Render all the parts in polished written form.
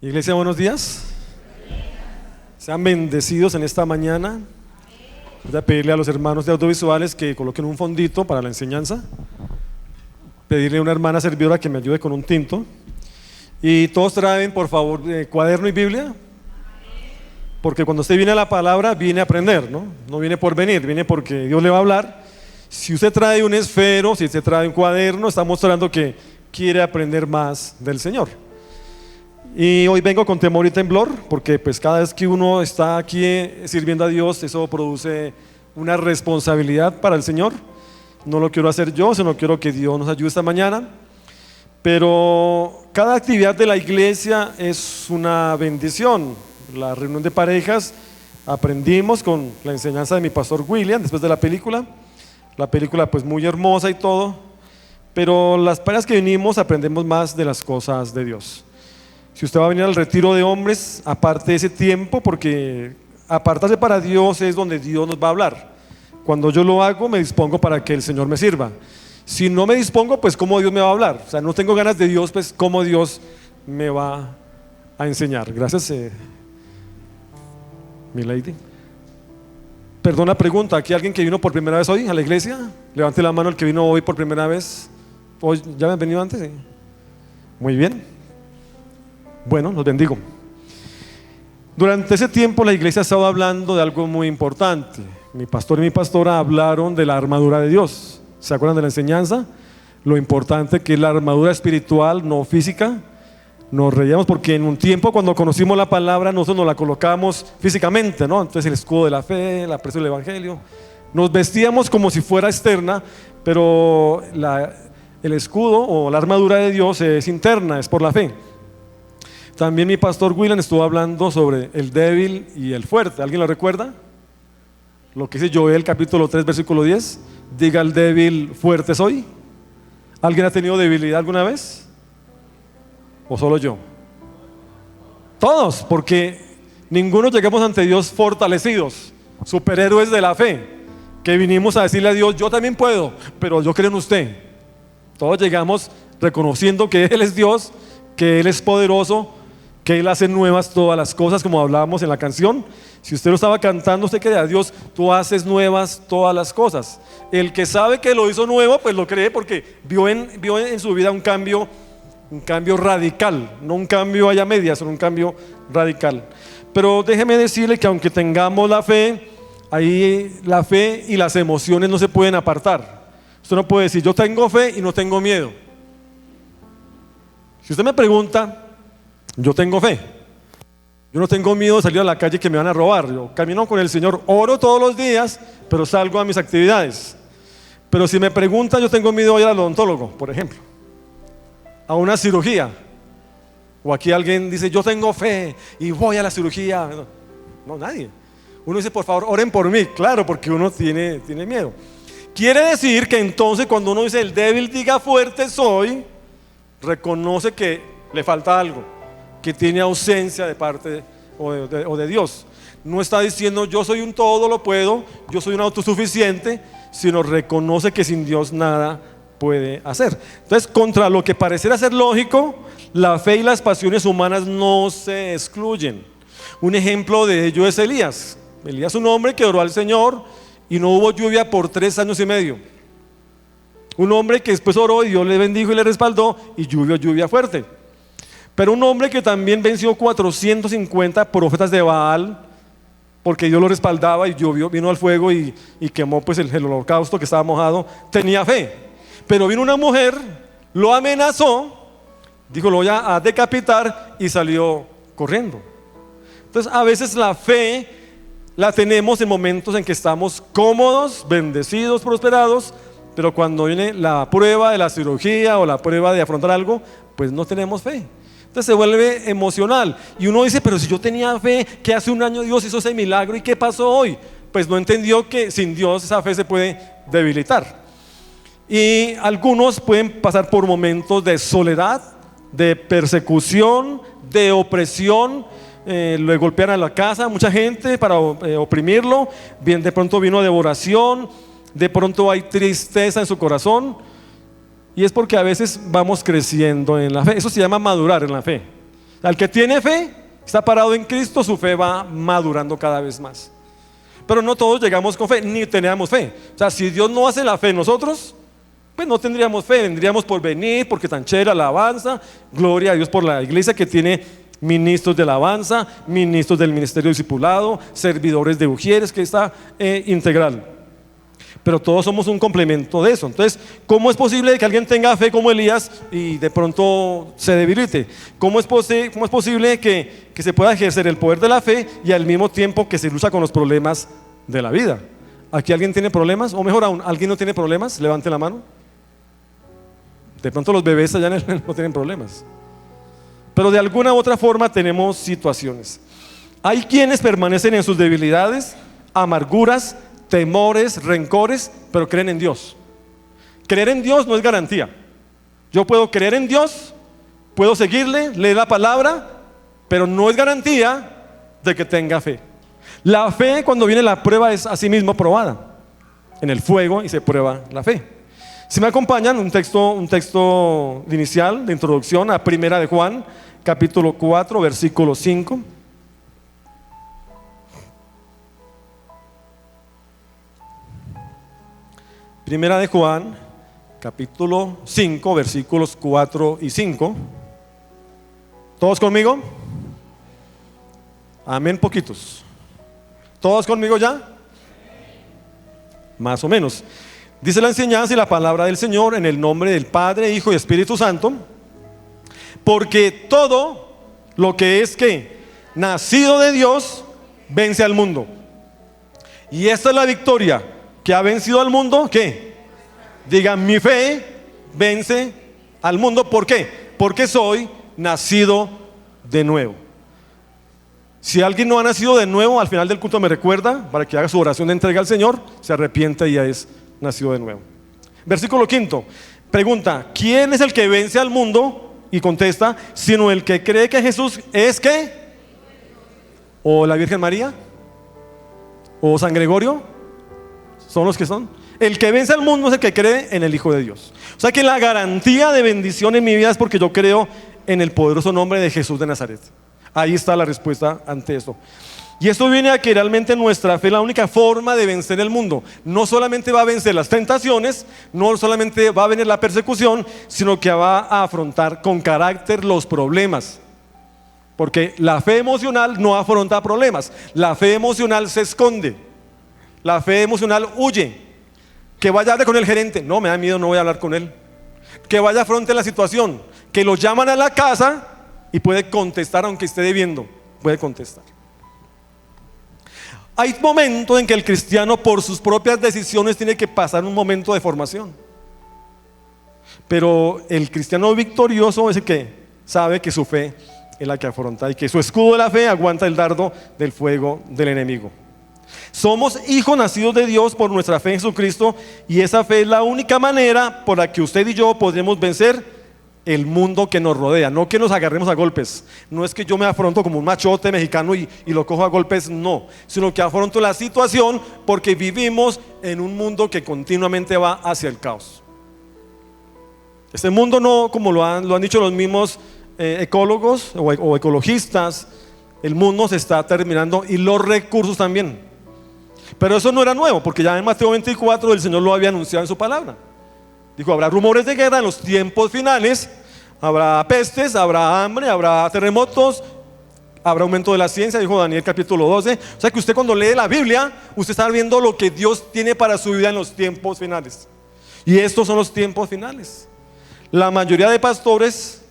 Iglesia, buenos días. Sean bendecidos en esta mañana. Voy a pedirle a los hermanos de audiovisuales que coloquen un fondito para la enseñanza. Pedirle a una hermana servidora que me ayude con un tinto. Y todos traen, por favor, cuaderno y Biblia. Porque cuando usted viene a la palabra, viene a aprender, ¿no? No viene por venir, viene porque Dios le va a hablar. Si usted trae un esfero, si usted trae un cuaderno, está mostrando que quiere aprender más del Señor. Y hoy vengo con temor y temblor, porque pues cada vez que uno está aquí sirviendo a Dios, eso produce una responsabilidad para el Señor. No lo quiero hacer yo, sino quiero que Dios nos ayude esta mañana. Pero cada actividad de la iglesia es una bendición. La reunión de parejas, aprendimos con la enseñanza de mi pastor William, después de la película pues muy hermosa y todo, pero las parejas que venimos aprendemos más de las cosas de Dios. Si usted va a venir al retiro de hombres, aparte ese tiempo, porque apartarse para Dios es donde Dios nos va a hablar. Cuando yo lo hago, me dispongo para que el Señor me sirva. Si no me dispongo, pues ¿cómo Dios me va a hablar? O sea, no tengo ganas de Dios, pues ¿cómo Dios me va a enseñar? Gracias, mi lady. Perdón la pregunta, ¿aquí hay alguien que vino por primera vez hoy a la iglesia? Levante la mano el que vino hoy por primera vez. ¿Hoy ya me han venido antes? Sí. Muy bien. Bueno, los bendigo. Durante ese tiempo la iglesia ha estado hablando de algo muy importante. Mi pastor y mi pastora hablaron de la armadura de Dios. ¿Se acuerdan de la enseñanza? Lo importante que es la armadura espiritual, no física. Nos reíamos porque en un tiempo cuando conocimos la palabra nosotros nos la colocamos físicamente, ¿no? Entonces el escudo de la fe, la presión del evangelio. Nos vestíamos como si fuera externa, pero el escudo o la armadura de Dios es interna, es por la fe. También mi pastor William estuvo hablando sobre el débil y el fuerte. ¿Alguien lo recuerda? Lo que dice Joel capítulo 3 versículo 10. Diga al débil, fuerte soy. ¿Alguien ha tenido debilidad alguna vez? ¿O solo yo? Todos, porque ninguno llegamos ante Dios fortalecidos, superhéroes de la fe, que vinimos a decirle a Dios, yo también puedo, pero yo creo en usted. Todos llegamos reconociendo que Él es Dios, que Él es poderoso, que Él hace nuevas todas las cosas, como hablábamos en la canción. Si usted lo estaba cantando, usted cree a Dios, tú haces nuevas todas las cosas. El que sabe que lo hizo nuevo, pues lo cree porque vio en su vida un cambio radical, no un cambio allá medias, sino un cambio radical. Pero déjeme decirle que aunque tengamos la fe, ahí la fe y las emociones no se pueden apartar. Usted no puede decir, yo tengo fe y no tengo miedo. Si usted me pregunta, yo tengo fe. Yo no tengo miedo de salir a la calle que me van a robar. Yo camino con el Señor, oro todos los días, pero salgo a mis actividades. Pero si me preguntan, yo tengo miedo de ir al odontólogo, por ejemplo, a una cirugía. O aquí alguien dice, yo tengo fe y voy a la cirugía. No, nadie. Uno dice, por favor, oren por mí. Claro, porque uno tiene miedo. Quiere decir que entonces cuando uno dice, el débil diga fuerte soy, reconoce que le falta algo, que tiene ausencia de parte o de Dios. No está diciendo yo soy un todo lo puedo, yo soy un autosuficiente, sino reconoce que sin Dios nada puede hacer. Entonces, contra lo que pareciera ser lógico, la fe y las pasiones humanas no se excluyen. Un ejemplo de ello es Elías. Elías, un hombre que oró al Señor y no hubo lluvia por 3 años y medio. Un hombre que después oró y Dios le bendijo y le respaldó y lluvia fuerte. Pero un hombre que también venció 450 profetas de Baal, porque Dios lo respaldaba y llovió, vino al fuego y quemó pues el holocausto que estaba mojado, tenía fe. Pero vino una mujer, lo amenazó, dijo lo voy a decapitar y salió corriendo. Entonces a veces la fe la tenemos en momentos en que estamos cómodos, bendecidos, prosperados, pero cuando viene la prueba de la cirugía o la prueba de afrontar algo, pues no tenemos fe. Entonces se vuelve emocional y uno dice, pero si yo tenía fe, que hace un año Dios hizo ese milagro y ¿qué pasó hoy? Pues no entendió que sin Dios esa fe se puede debilitar. Y algunos pueden pasar por momentos de soledad, de persecución, de opresión. Le golpean a la casa mucha gente para oprimirlo. Bien, de pronto vino devoración, de pronto hay tristeza en su corazón. Y es porque a veces vamos creciendo en la fe. Eso se llama madurar en la fe. Al que tiene fe, está parado en Cristo, su fe va madurando cada vez más. Pero no todos llegamos con fe, ni teníamos fe. O sea, si Dios no hace la fe en nosotros, pues no tendríamos fe, vendríamos por venir, porque tan chévere alabanza, gloria a Dios por la iglesia que tiene ministros de alabanza, ministros del ministerio discipulado, servidores de ujieres, que está integral. Pero todos somos un complemento de eso. Entonces, ¿cómo es posible que alguien tenga fe como Elías y de pronto se debilite? ¿Cómo es posible que se pueda ejercer el poder de la fe y al mismo tiempo que se lucha con los problemas de la vida? ¿Aquí alguien tiene problemas? O mejor aún, ¿alguien no tiene problemas? Levante la mano. De pronto los bebés allá no tienen problemas. Pero de alguna u otra forma tenemos situaciones. Hay quienes permanecen en sus debilidades, amarguras, temores, rencores, pero creen en Dios. Creer en Dios no es garantía. Yo puedo creer en Dios, puedo seguirle, leer la palabra, pero no es garantía de que tenga fe. La fe, cuando viene la prueba, es a sí mismo probada en el fuego y se prueba la fe. Si me acompañan, un texto inicial de introducción a Primera de Juan, capítulo 4, versículo 5. Primera de Juan, capítulo 5, versículos 4 y 5. ¿Todos conmigo? Amén, poquitos. ¿Todos conmigo ya? Más o menos. Dice la enseñanza y la palabra del Señor en el nombre del Padre, Hijo y Espíritu Santo. Porque todo lo que es nacido de Dios vence al mundo. Y esta es la victoria que ha vencido al mundo. ¿Qué? Digan, mi fe vence al mundo. ¿Por qué? Porque soy nacido de nuevo. Si alguien no ha nacido de nuevo, al final del culto me recuerda para que haga su oración de entrega al Señor, se arrepienta y ya es nacido de nuevo. Versículo 5. Pregunta, ¿quién es el que vence al mundo? Y contesta, sino el que cree que Jesús es ¿qué? ¿O la Virgen María? ¿O San Gregorio? ¿Son los que son? El que vence al mundo es el que cree en el Hijo de Dios. O sea que la garantía de bendición en mi vida es porque yo creo en el poderoso nombre de Jesús de Nazaret. Ahí está la respuesta ante esto. Y esto viene a que realmente nuestra fe es la única forma de vencer el mundo. No solamente va a vencer las tentaciones, no solamente va a venir la persecución, sino que va a afrontar con carácter los problemas. Porque la fe emocional no afronta problemas, la fe emocional se esconde, la fe emocional huye. Que vaya a hablar con el gerente, no, me da miedo, no voy a hablar con él. Que vaya afronte la situación, que lo llaman a la casa y puede contestar aunque esté debiendo, puede contestar. Hay momentos en que el cristiano por sus propias decisiones tiene que pasar un momento de formación. Pero el cristiano victorioso es el que sabe que su fe es la que afronta y que su escudo de la fe aguanta el dardo del fuego del enemigo. Somos hijos nacidos de Dios por nuestra fe en Jesucristo, y esa fe es la única manera por la que usted y yo podremos vencer el mundo que nos rodea. No que nos agarremos a golpes, no es que yo me afronto como un machote mexicano y lo cojo a golpes, no, sino que afronto la situación porque vivimos en un mundo que continuamente va hacia el caos. Este mundo no, como lo han dicho los mismos ecólogos o ecologistas, el mundo se está terminando y los recursos también. Pero eso no era nuevo, porque ya en Mateo 24 el Señor lo había anunciado en su palabra. Dijo, habrá rumores de guerra en los tiempos finales, habrá pestes, habrá hambre, habrá terremotos, habrá aumento de la ciencia, dijo Daniel capítulo 12. O sea que usted cuando lee la Biblia, usted está viendo lo que Dios tiene para su vida en los tiempos finales. Y estos son los tiempos finales. La mayoría de pastores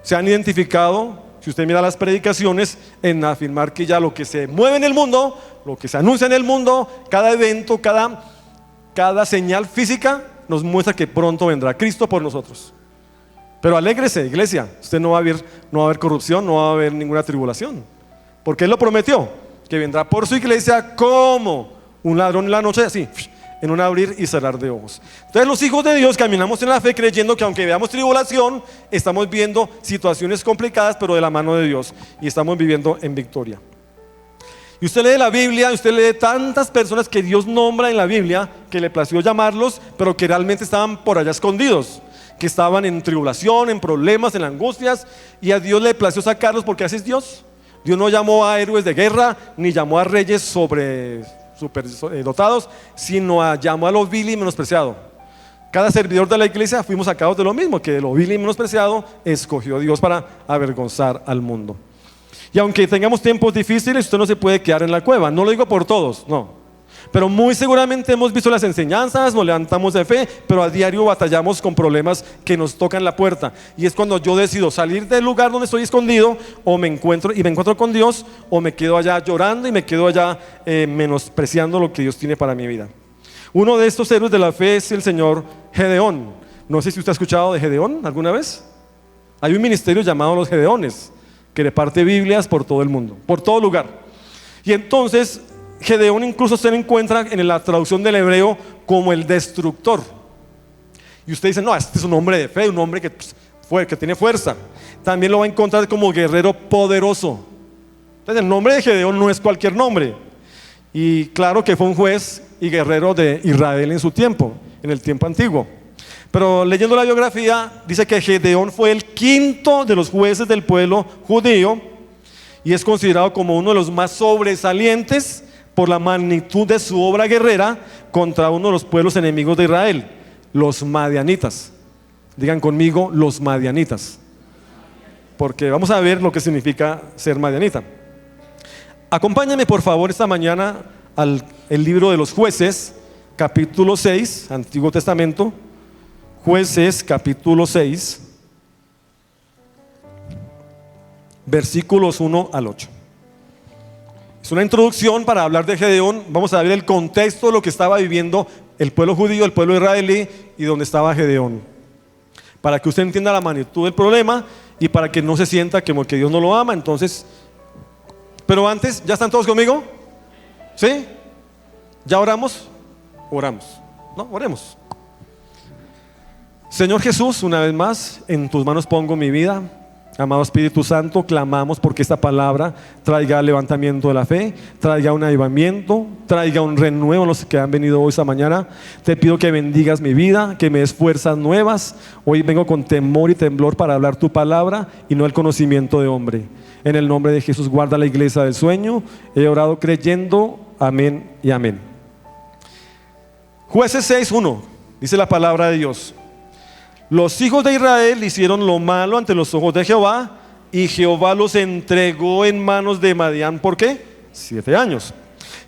se han identificado, si usted mira las predicaciones, en afirmar que ya lo que se mueve en el mundo, lo que se anuncia en el mundo, cada evento, cada señal física nos muestra que pronto vendrá Cristo por nosotros. Pero alégrese, iglesia, usted no va a haber corrupción, no va a haber ninguna tribulación, porque Él lo prometió, que vendrá por su iglesia como un ladrón en la noche, así, en un abrir y cerrar de ojos. Entonces los hijos de Dios caminamos en la fe creyendo que aunque veamos tribulación, estamos viendo situaciones complicadas, pero de la mano de Dios, y estamos viviendo en victoria. Y usted lee la Biblia, usted lee tantas personas que Dios nombra en la Biblia, que le plació llamarlos, pero que realmente estaban por allá escondidos. que estaban en tribulación, en problemas, en angustias, y a Dios le plació sacarlos porque así es Dios. Dios no llamó a héroes de guerra, ni llamó a reyes dotados, sino llamó a lo vil y menospreciado. Cada servidor de la iglesia fuimos sacados de lo mismo, que de lo vil y menospreciado escogió Dios para avergonzar al mundo. Y aunque tengamos tiempos difíciles, usted no se puede quedar en la cueva. No lo digo por todos, no. Pero muy seguramente hemos visto las enseñanzas, nos levantamos de fe, pero a diario batallamos con problemas que nos tocan la puerta. Y es cuando yo decido salir del lugar donde estoy escondido, o me encuentro con Dios, o me quedo allá llorando y me quedo allá menospreciando lo que Dios tiene para mi vida. Uno de estos héroes de la fe es el señor Gedeón. No sé si usted ha escuchado de Gedeón alguna vez. Hay un ministerio llamado los Gedeones, que reparte Biblias por todo el mundo, por todo lugar. Y entonces Gedeón incluso se le encuentra en la traducción del hebreo como el destructor. Y usted dice, no, este es un hombre de fe, un hombre que tiene fuerza. También lo va a encontrar como guerrero poderoso. Entonces el nombre de Gedeón no es cualquier nombre. Y claro que fue un juez y guerrero de Israel en su tiempo, en el tiempo antiguo. Pero leyendo la biografía dice que Gedeón fue el quinto de los jueces del pueblo judío y es considerado como uno de los más sobresalientes por la magnitud de su obra guerrera contra uno de los pueblos enemigos de Israel, los madianitas. Digan conmigo, los madianitas, porque vamos a ver lo que significa ser madianita. Acompáñame por favor esta mañana al libro de los Jueces, capítulo 6, Antiguo Testamento. Jueces, capítulo 6, versículos 1 al 8. Es una introducción para hablar de Gedeón. Vamos a ver el contexto de lo que estaba viviendo el pueblo judío, el pueblo israelí y donde estaba Gedeón, para que usted entienda la magnitud del problema y para que no se sienta como que Dios no lo ama. Entonces, pero antes, ¿ya están todos conmigo? ¿Sí? ¿Ya oramos? Oramos. No, oremos. Señor Jesús, una vez más, en tus manos pongo mi vida. Amado Espíritu Santo, clamamos porque esta palabra traiga levantamiento de la fe, traiga un avivamiento, traiga un renuevo a los que han venido hoy esta mañana. Te pido que bendigas mi vida, que me des fuerzas nuevas. Hoy vengo con temor y temblor para hablar tu palabra y no el conocimiento de hombre. En el nombre de Jesús, guarda la iglesia del sueño. He orado creyendo. Amén y amén. Jueces 6:1 dice la palabra de Dios: los hijos de Israel hicieron lo malo ante los ojos de Jehová, y Jehová los entregó en manos de Madián. ¿Por qué? 7 años.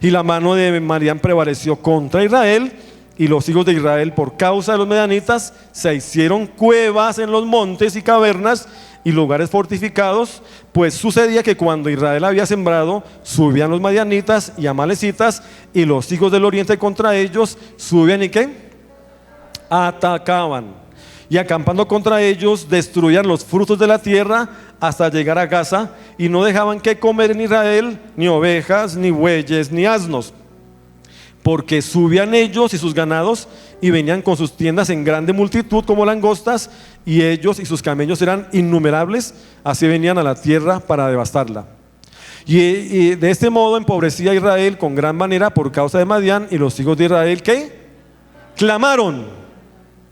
Y la mano de Madián prevaleció contra Israel, y los hijos de Israel, por causa de los madianitas, se hicieron cuevas en los montes y cavernas y lugares fortificados. Pues sucedía que cuando Israel había sembrado, subían los madianitas y amalecitas, y los hijos del oriente contra ellos subían y ¿qué? Atacaban. Y acampando contra ellos, destruían los frutos de la tierra hasta llegar a Gaza, y no dejaban que comer en Israel ni ovejas, ni bueyes, ni asnos, porque subían ellos y sus ganados, y venían con sus tiendas en grande multitud como langostas, y ellos y sus camellos eran innumerables. Así venían a la tierra para devastarla. Y de este modo empobrecía a Israel con gran manera por causa de Madián. Y los hijos de Israel, ¿qué? Clamaron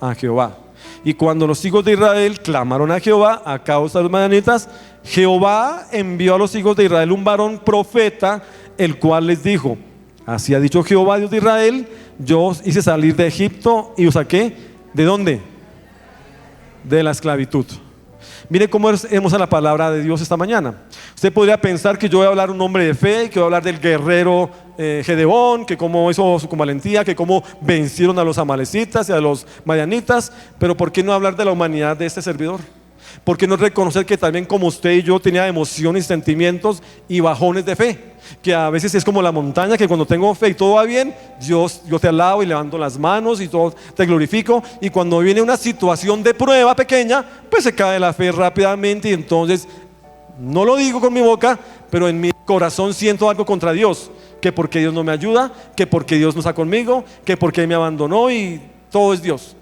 a Jehová. Y cuando los hijos de Israel clamaron a Jehová a causa de los madianitas, Jehová envió a los hijos de Israel un varón profeta, el cual les dijo: así ha dicho Jehová, Dios de Israel, yo os hice salir de Egipto y os saqué, ¿de dónde? De la esclavitud. Mire cómo es hermosa la palabra de Dios esta mañana. Usted podría pensar que yo voy a hablar un hombre de fe, que voy a hablar del guerrero Gedeón, que cómo hizo su valentía, que cómo vencieron a los amalecitas y a los madianitas. Pero ¿por qué no hablar de la humanidad de este servidor? ¿Por qué no reconocer que también como usted y yo tenía emociones, sentimientos y bajones de fe? Que a veces es como la montaña, que cuando tengo fe y todo va bien, yo te alabo y levanto las manos y todo, te glorifico. Y cuando viene una situación de prueba pequeña, pues se cae la fe rápidamente. Y entonces, no lo digo con mi boca, pero en mi corazón siento algo contra Dios, que porque Dios no me ayuda, que porque Dios no está conmigo, que porque me abandonó, y todo es Dios.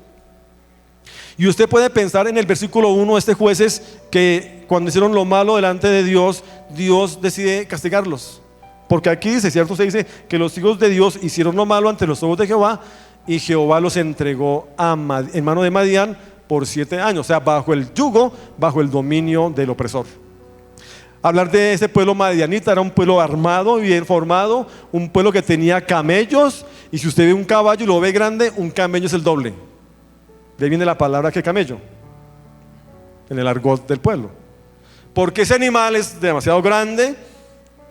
Y usted puede pensar en el versículo 1 de este Jueces, que cuando hicieron lo malo delante de Dios, Dios decide castigarlos. Porque aquí dice, ¿cierto? Se dice que los hijos de Dios hicieron lo malo ante los ojos de Jehová, y Jehová los entregó en mano de Madián por 7 años, o sea, bajo el yugo, bajo el dominio del opresor. Hablar de ese pueblo madianita, era un pueblo armado, bien formado, un pueblo que tenía camellos, y si usted ve un caballo y lo ve grande, un camello es el doble. De ahí viene la palabra que camello, en el argot del pueblo. Porque ese animal es demasiado grande,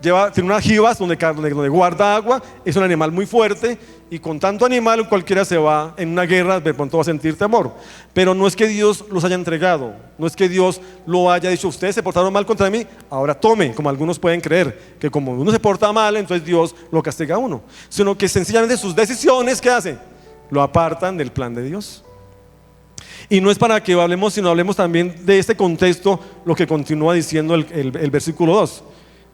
tiene unas jivas donde guarda agua, es un animal muy fuerte, y con tanto animal cualquiera se va en una guerra, de pronto va a sentir temor. Pero no es que Dios los haya entregado, no es que Dios lo haya dicho, ustedes se portaron mal contra mí, ahora tome, como algunos pueden creer, que como uno se porta mal, entonces Dios lo castiga a uno. Sino que sencillamente sus decisiones, ¿qué hace? Lo apartan del plan de Dios. Y no es para que hablemos, sino hablemos también de este contexto, lo que continúa diciendo el versículo 2.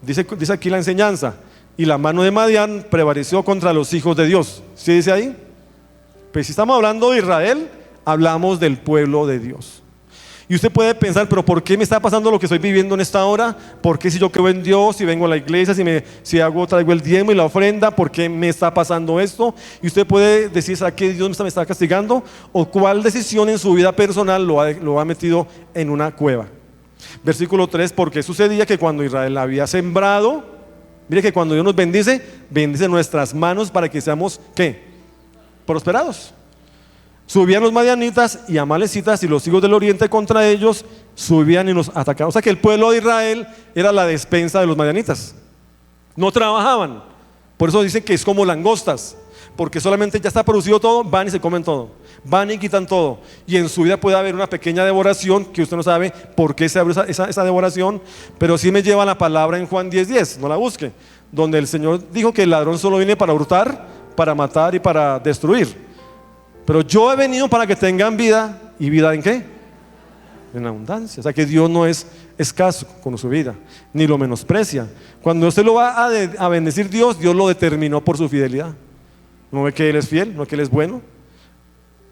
Dice aquí la enseñanza: y la mano de Madián prevaleció contra los hijos de Dios. ¿Sí dice ahí? Pues si estamos hablando de Israel, hablamos del pueblo de Dios. Y usted puede pensar, pero ¿por qué me está pasando lo que estoy viviendo en esta hora? ¿Por qué si yo creo en Dios, si vengo a la iglesia, traigo el diezmo y la ofrenda, por qué me está pasando esto? Y usted puede decir, ¿será que Dios me está castigando? ¿O cuál decisión en su vida personal lo ha metido en una cueva? Versículo 3, porque sucedía que cuando Israel había sembrado, mire que cuando Dios nos bendice, bendice nuestras manos para que seamos, ¿qué? Prosperados. Subían los madianitas y amalecitas y los hijos del oriente contra ellos, subían y nos atacaban. O sea que el pueblo de Israel era la despensa de los madianitas. No trabajaban. Por eso dicen que es como langostas, porque solamente ya está producido todo, van y se comen todo, van y quitan todo. Y en su vida puede haber una pequeña devoración, que usted no sabe por qué se abre esa devoración, pero sí me lleva la palabra en Juan 10:10, no la busque, donde el Señor dijo que el ladrón solo viene para hurtar, para matar y para destruir. Pero yo he venido para que tengan vida. ¿Y vida en qué? En abundancia. O sea que Dios no es escaso con su vida, ni lo menosprecia. Cuando usted lo va a bendecir, Dios lo determinó por su fidelidad. ¿No ve que Él es fiel? ¿No ve que Él es bueno?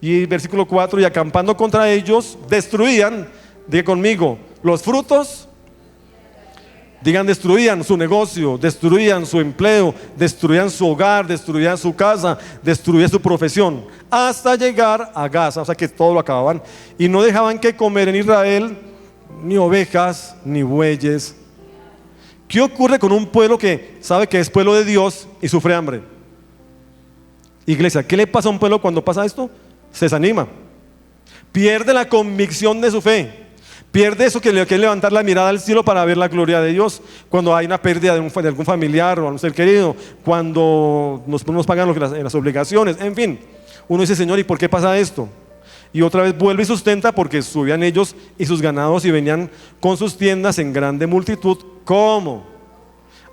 Y versículo 4, y acampando contra ellos, destruían, diga conmigo, los frutos. Digan, destruían su negocio, destruían su empleo, destruían su hogar, destruían su casa, destruían su profesión, hasta llegar a Gaza. O sea que todo lo acababan. Y no dejaban que comer en Israel ni ovejas ni bueyes. ¿Qué ocurre con un pueblo que sabe que es pueblo de Dios y sufre hambre? Iglesia, ¿qué le pasa a un pueblo cuando pasa esto? Se desanima, pierde la convicción de su fe, pierde eso que es levantar la mirada al cielo para ver la gloria de Dios. Cuando hay una pérdida de algún familiar o un ser querido, cuando nos pagan las obligaciones, en fin, uno dice, Señor, ¿y por qué pasa esto? Y otra vez vuelve y sustenta, porque subían ellos y sus ganados y venían con sus tiendas en grande multitud. ¿Cómo?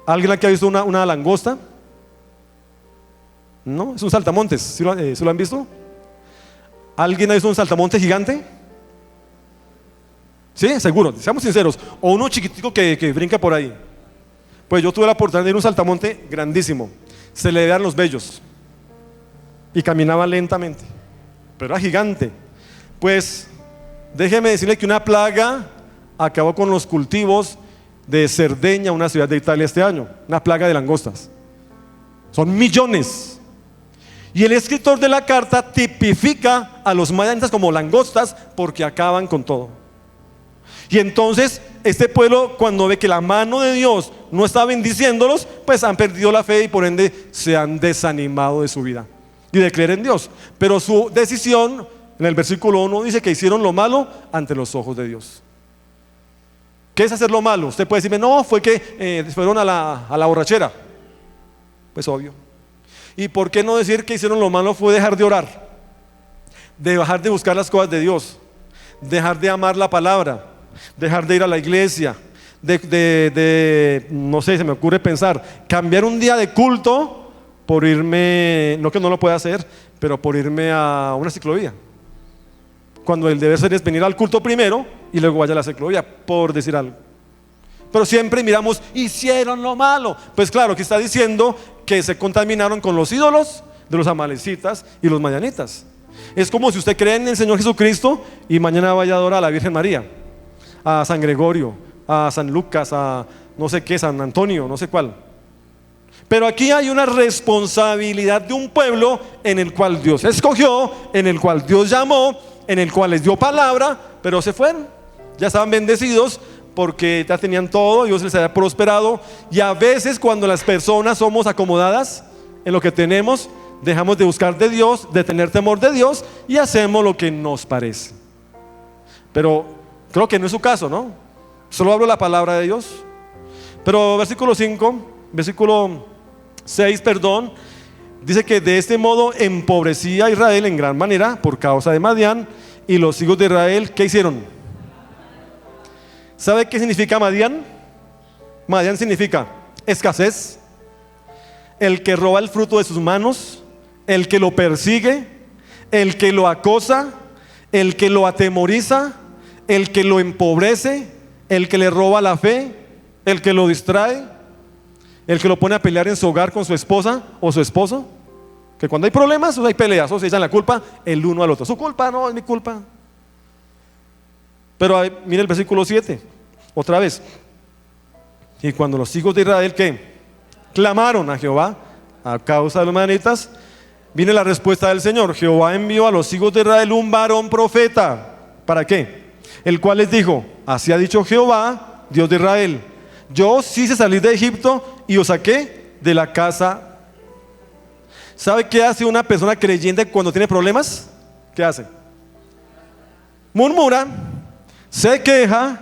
¿Alguien aquí ha visto una langosta? No, es un saltamontes. ¿Sí lo han visto? ¿Alguien ha visto un saltamontes gigante? Sí, seguro, seamos sinceros. O uno chiquitico que brinca por ahí. Pues yo tuve la oportunidad de ir a un saltamonte grandísimo. Se le veían los vellos y caminaba lentamente, pero era gigante. Pues déjeme decirle que una plaga acabó con los cultivos de Cerdeña, una ciudad de Italia, este año. Una plaga de langostas. Son millones. Y el escritor de la carta tipifica a los madianitas como langostas porque acaban con todo. Y entonces este pueblo, cuando ve que la mano de Dios no está bendiciéndolos, pues han perdido la fe y por ende se han desanimado de su vida y de creer en Dios. Pero su decisión, en el versículo 1 dice que hicieron lo malo ante los ojos de Dios. ¿Qué es hacer lo malo? Usted puede decirme, no, fue que fueron a la borrachera. Pues obvio. ¿Y por qué no decir que hicieron lo malo? Fue dejar de orar, dejar de buscar las cosas de Dios, dejar de amar la palabra, dejar de ir a la iglesia, no sé, se me ocurre pensar, cambiar un día de culto por irme, no que no lo pueda hacer, pero por irme a una ciclovía, cuando el deber ser es venir al culto primero y luego vaya a la ciclovía, por decir algo. Pero siempre miramos, hicieron lo malo. Pues claro, que está diciendo que se contaminaron con los ídolos de los amalecitas y los madianitas. Es como si usted cree en el Señor Jesucristo y mañana vaya a adorar a la Virgen María, a San Gregorio, a San Lucas, a no sé qué, San Antonio, no sé cuál. Pero aquí hay una responsabilidad de un pueblo en el cual Dios escogió, en el cual Dios llamó, en el cual les dio palabra, pero se fueron. Ya estaban bendecidos porque ya tenían todo, Dios les había prosperado. Y a veces cuando las personas somos acomodadas en lo que tenemos, dejamos de buscar de Dios, de tener temor de Dios y hacemos lo que nos parece. Pero creo que no es su caso, ¿no? Solo hablo la palabra de Dios. Pero versículo 6, perdón, dice que de este modo empobrecía a Israel en gran manera por causa de Madián, y los hijos de Israel, ¿qué hicieron? ¿Sabe qué significa Madián? Madián significa escasez, el que roba el fruto de sus manos, el que lo persigue, el que lo acosa, el que lo atemoriza, el que lo empobrece, el que le roba la fe, el que lo distrae, el que lo pone a pelear en su hogar con su esposa o su esposo. Que cuando hay problemas, hay peleas, o se echan la culpa el uno al otro. Su culpa, no, es mi culpa. Pero mire el versículo 7, otra vez. Y cuando los hijos de Israel, ¿qué? Clamaron a Jehová a causa de los madianitas, viene la respuesta del Señor. Jehová envió a los hijos de Israel un varón profeta. ¿Para qué? El cual les dijo: así ha dicho Jehová, Dios de Israel, yo os hice salir de Egipto y os saqué de la casa. ¿Sabe qué hace una persona creyente cuando tiene problemas? ¿Qué hace? Murmura, se queja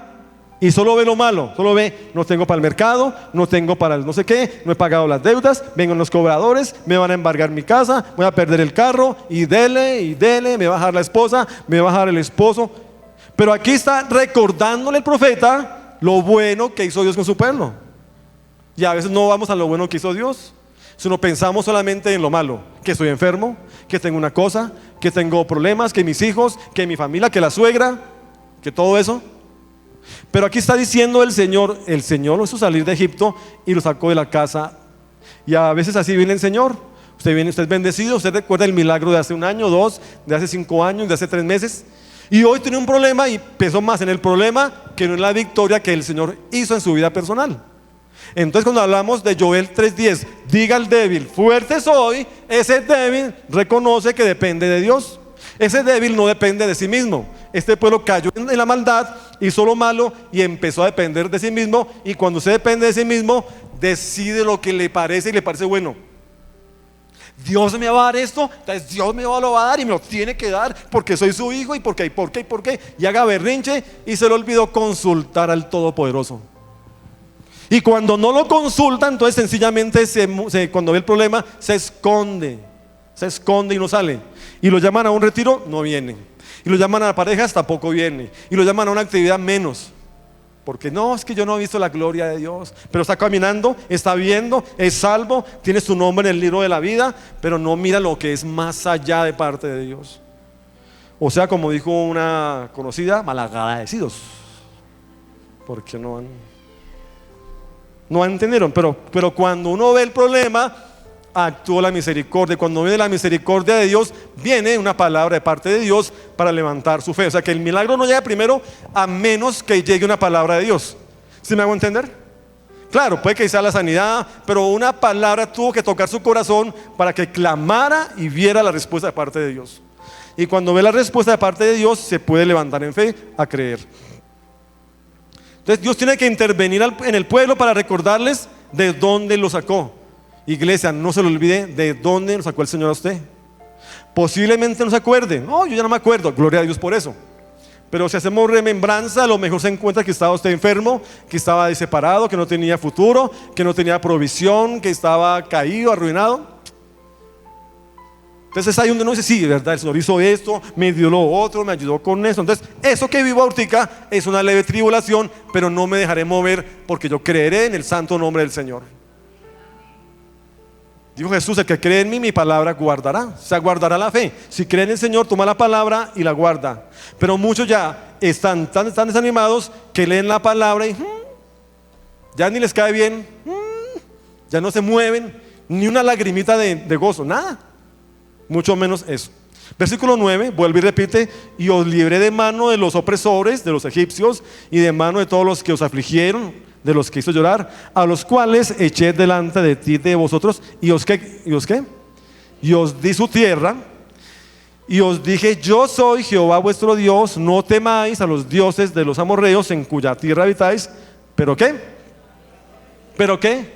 y solo ve lo malo. Solo ve: no tengo para el mercado, no tengo para el no sé qué, no he pagado las deudas, vengan los cobradores, me van a embargar mi casa, voy a perder el carro, y dele, me va a dejar la esposa, me va a dejar el esposo. Pero aquí está recordándole el profeta lo bueno que hizo Dios con su pueblo. Y a veces no vamos a lo bueno que hizo Dios, sino pensamos solamente en lo malo: que estoy enfermo, que tengo una cosa, que tengo problemas, que mis hijos, que mi familia, que la suegra, que todo eso. Pero aquí está diciendo el Señor lo hizo salir de Egipto y lo sacó de la casa. Y a veces así viene el Señor. Usted es bendecido, usted recuerda el milagro de hace un año, dos, de hace 5 años, de hace 3 meses. Y hoy tiene un problema y pensó más en el problema que no en la victoria que el Señor hizo en su vida personal. Entonces cuando hablamos de Joel 3:10, diga al débil, fuerte soy, ese débil reconoce que depende de Dios. Ese débil no depende de sí mismo. Este pueblo cayó en la maldad, hizo lo malo y empezó a depender de sí mismo. Y cuando usted depende de sí mismo, decide lo que le parece y le parece bueno. Dios me va a dar esto, entonces Dios me lo va a dar y me lo tiene que dar porque soy su hijo y porque y haga berrinche, y se le olvidó consultar al Todopoderoso. Y cuando no lo consulta, entonces sencillamente cuando ve el problema se esconde y no sale. Y lo llaman a un retiro, no viene. Y lo llaman a parejas, tampoco viene. Y lo llaman a una actividad, menos. Porque no, es que yo no he visto la gloria de Dios. Pero está caminando, está viendo, es salvo, tiene su nombre en el libro de la vida, pero no mira lo que es más allá de parte de Dios. O sea, como dijo una conocida, malagradecidos. Porque no entendieron. Pero cuando uno ve el problema, actuó la misericordia. Cuando viene la misericordia de Dios, viene una palabra de parte de Dios para levantar su fe. O sea que el milagro no llega primero a menos que llegue una palabra de Dios. ¿Sí me hago entender? Claro, puede que sea la sanidad, pero una palabra tuvo que tocar su corazón para que clamara y viera la respuesta de parte de Dios. Y cuando ve la respuesta de parte de Dios, se puede levantar en fe a creer. Entonces Dios tiene que intervenir en el pueblo para recordarles de dónde lo sacó. Iglesia, no se lo olvide de dónde lo sacó el Señor a usted. Posiblemente no se acuerde. No, yo ya no me acuerdo, gloria a Dios por eso. Pero si hacemos remembranza, a lo mejor se encuentra que estaba usted enfermo, que estaba separado, que no tenía futuro, que no tenía provisión, que estaba caído, arruinado. Entonces ahí donde uno dice: sí, verdad, el Señor hizo esto, me dio lo otro, me ayudó con eso. Entonces eso que vivo ahorita es una leve tribulación, pero no me dejaré mover porque yo creeré en el santo nombre del Señor. Dijo Jesús: el que cree en mí, mi palabra guardará. O sea, guardará la fe. Si cree en el Señor, toma la palabra y la guarda. Pero muchos ya están tan desanimados que leen la palabra y ya ni les cae bien, ya no se mueven, ni una lagrimita de gozo, nada. Mucho menos eso. Versículo 9, vuelve y repite: y os libré de mano de los opresores, de los egipcios, y de mano de todos los que os afligieron, de los que hizo llorar, a los cuales eché delante de ti de vosotros, y os di su tierra, Y os dije, yo soy Jehová vuestro Dios, no temáis a los dioses de los amorreos en cuya tierra habitáis. ¿Pero qué? ¿Pero qué?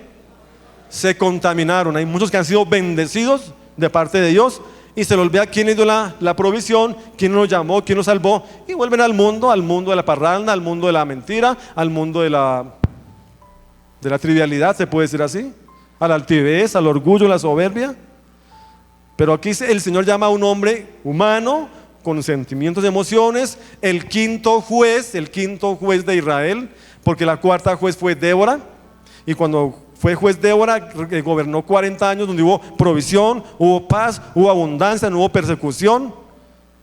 Se contaminaron. Hay muchos que han sido bendecidos de parte de Dios y se les olvida quién les dio la provisión, quién los llamó, quién los salvó, y vuelven al mundo de la parranda, al mundo de la mentira, al mundo de la trivialidad, se puede decir así, a la altivez, al orgullo, a la soberbia. Pero aquí el Señor llama a un hombre humano, con sentimientos y emociones, el quinto juez de Israel, porque la cuarta juez fue Débora, y cuando fue juez Débora, gobernó 40 años donde hubo provisión, hubo paz, hubo abundancia, no hubo persecución,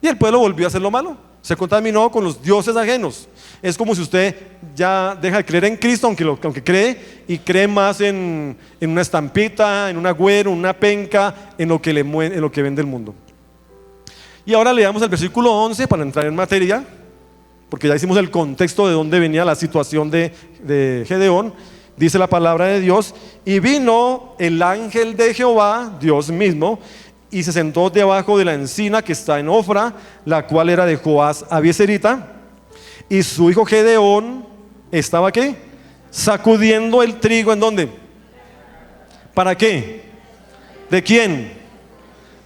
y el pueblo volvió a hacer lo malo, se contaminó con los dioses ajenos. Es como si usted ya deja de creer en Cristo, aunque cree, y cree más en una estampita, en un agüero, en una penca, en lo que vende el mundo. Y ahora leamos el versículo 11 para entrar en materia, porque ya hicimos el contexto de dónde venía la situación de Gedeón. Dice la palabra de Dios: y vino el ángel de Jehová, Dios mismo, y se sentó debajo de la encina que está en Ofra, la cual era de Joás Abieserita. Y su hijo Gedeón estaba ¿qué? Sacudiendo el trigo. ¿En dónde? ¿Para qué? ¿De quién?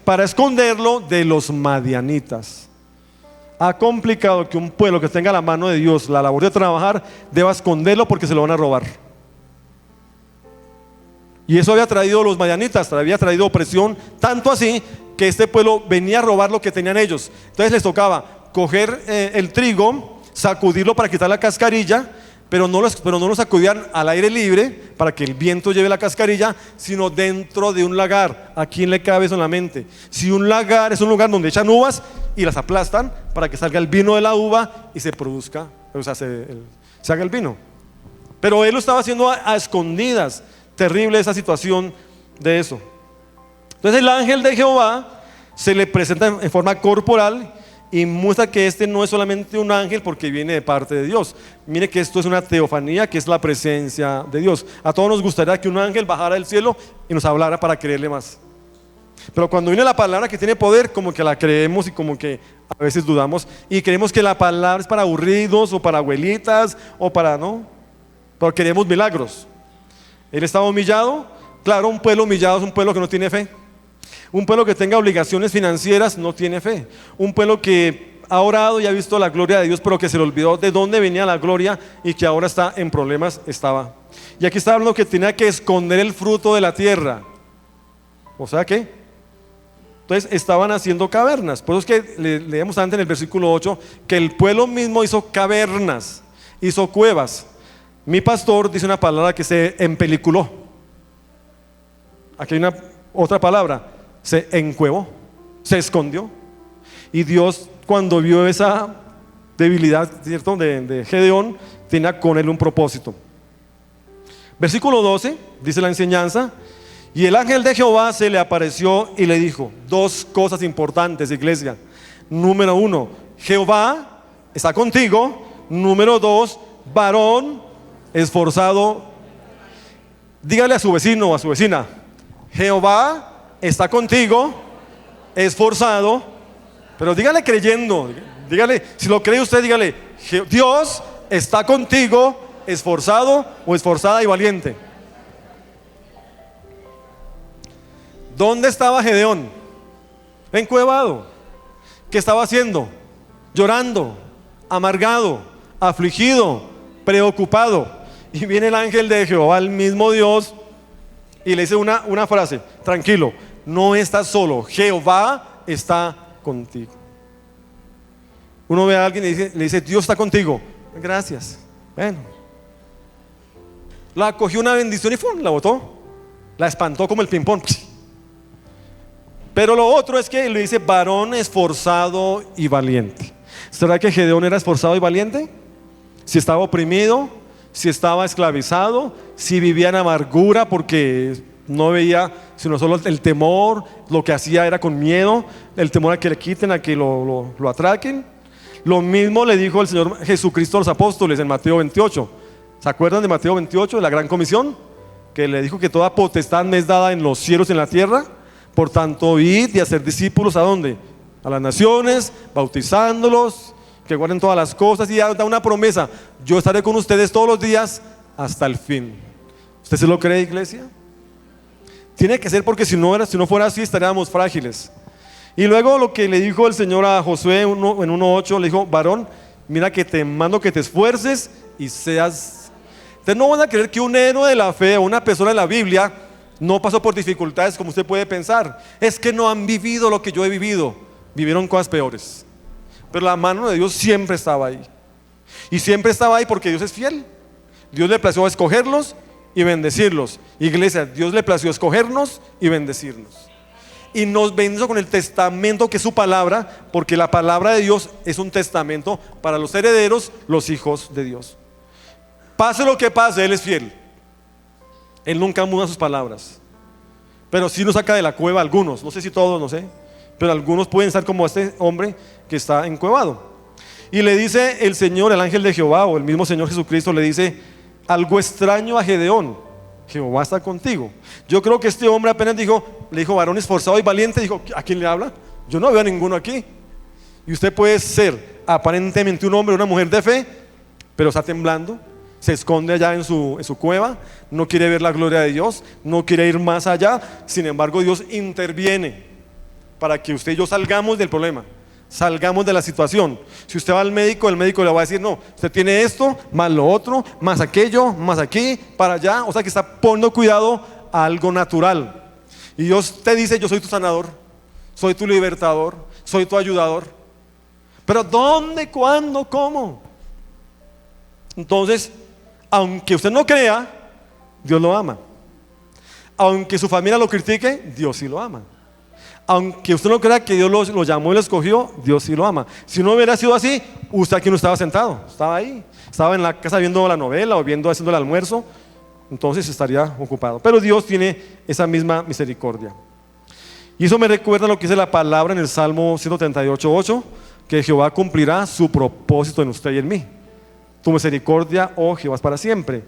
Para esconderlo de los madianitas. Ha complicado que un pueblo que tenga la mano de Dios, la labor de trabajar, deba esconderlo porque se lo van a robar. Y eso había traído los madianitas, había traído opresión, tanto así que este pueblo venía a robar lo que tenían ellos. Entonces les tocaba coger el trigo, sacudirlo para quitar la cascarilla, pero no lo sacudían al aire libre para que el viento lleve la cascarilla, sino dentro de un lagar. ¿A quién le cabe eso en la mente? Si un lagar es un lugar donde echan uvas y las aplastan para que salga el vino de la uva y se produzca, o sea, se haga el vino. Pero él lo estaba haciendo a escondidas. Terrible esa situación de eso. Entonces el ángel de Jehová se le presenta en forma corporal y muestra que este no es solamente un ángel porque viene de parte de Dios. Mire que esto es una teofanía, que es la presencia de Dios. A todos nos gustaría que un ángel bajara del cielo y nos hablara para creerle más. Pero cuando viene la palabra que tiene poder, como que la creemos y como que a veces dudamos y creemos que la palabra es para aburridos o para abuelitas o para no, pero queremos milagros. Él estaba humillado. Claro, un pueblo humillado es un pueblo que no tiene fe. Un pueblo que tenga obligaciones financieras no tiene fe. Un pueblo que ha orado y ha visto la gloria de Dios, pero que se le olvidó de dónde venía la gloria y que ahora está en problemas, estaba. Y aquí está hablando que tenía que esconder el fruto de la tierra. O sea que, entonces estaban haciendo cavernas. Por eso es que leemos antes en el versículo 8 que el pueblo mismo hizo cavernas, hizo cuevas. Mi pastor dice una palabra que se empeliculó. Aquí hay una otra palabra, se encuevó, se escondió. Y Dios, cuando vio esa debilidad, ¿cierto?, de Gedeón, tenía con él un propósito. Versículo 12, dice la enseñanza: y el ángel de Jehová se le apareció y le dijo dos cosas importantes, iglesia. Número 1, Jehová está contigo. Número 2, varón esforzado. Dígale a su vecino o a su vecina: Jehová está contigo, esforzado. Pero dígale creyendo, dígale, si lo cree usted, dígale: Dios está contigo, esforzado o esforzada y valiente. ¿Dónde estaba Gedeón? Encuevado. ¿Qué estaba haciendo? Llorando, amargado, afligido, preocupado. Y viene el ángel de Jehová, el mismo Dios, y le dice una frase: tranquilo, no estás solo, Jehová está contigo. Uno ve a alguien y le dice: Dios está contigo. Gracias. Bueno, la cogió una bendición y ¡fum!, la botó, la espantó como el ping-pong. Pero lo otro es que le dice: varón esforzado y valiente. ¿Será que Gedeón era esforzado y valiente? Si estaba oprimido, si estaba esclavizado, si vivía en amargura porque no veía sino solo el temor, lo que hacía era con miedo, el temor a que le quiten, a que lo atraquen. Lo mismo le dijo el Señor Jesucristo a los apóstoles en Mateo 28. ¿Se acuerdan de Mateo 28, de la gran comisión? Que le dijo que toda potestad me es dada en los cielos y en la tierra. Por tanto, id y hacer discípulos, ¿a dónde? a las naciones, bautizándolos, que guarden todas las cosas, y da una promesa: yo estaré con ustedes todos los días hasta el fin. ¿Usted se lo cree, iglesia? Tiene que ser, porque si no fuera así, estaríamos frágiles. Y luego lo que le dijo el Señor a Josué en 1:8, le dijo: varón, mira que te mando que te esfuerces y seas. Ustedes no van a creer que un héroe de la fe o una persona de la Biblia no pasó por dificultades como usted puede pensar. Es que no han vivido lo que yo he vivido. Vivieron cosas peores, pero la mano de Dios siempre estaba ahí. Y siempre estaba ahí porque Dios es fiel. Dios le plació escogerlos y bendecirlos. Iglesia, Dios le plació escogernos y bendecirnos. Y nos bendijo con el testamento, que es su palabra, porque la palabra de Dios es un testamento para los herederos, los hijos de Dios. Pase lo que pase, Él es fiel. Él nunca muda sus palabras. Pero sí nos saca de la cueva algunos, no sé si todos, no sé, pero algunos pueden estar como este hombre que está encuevado. Y le dice el Señor, el ángel de Jehová, o el mismo Señor Jesucristo, le dice algo extraño a Gedeón: Jehová está contigo. Yo creo que este hombre apenas le dijo varón esforzado y valiente, dijo: ¿a quién le habla? Yo no veo a ninguno aquí. Y usted puede ser aparentemente un hombre o una mujer de fe, pero está temblando, se esconde allá en su cueva, no quiere ver la gloria de Dios, no quiere ir más allá. Sin embargo, Dios interviene para que usted y yo salgamos del problema, salgamos de la situación. Si usted va al médico, el médico le va a decir: no, usted tiene esto, más lo otro, más aquello, más aquí, para allá. O sea que está poniendo cuidado a algo natural. Y Dios te dice: yo soy tu sanador, soy tu libertador, soy tu ayudador. Pero ¿dónde, cuándo, cómo? Entonces, aunque usted no crea, Dios lo ama. Aunque su familia lo critique, Dios sí lo ama. Aunque usted no crea que Dios lo llamó y lo escogió, Dios sí lo ama. Si no hubiera sido así, usted aquí no estaba sentado, estaba ahí, estaba en la casa viendo la novela o haciendo el almuerzo, entonces estaría ocupado. Pero Dios tiene esa misma misericordia. Y eso me recuerda lo que dice la palabra en el Salmo 138:8, que Jehová cumplirá su propósito en usted y en mí. Tu misericordia, oh Jehová, es para siempre.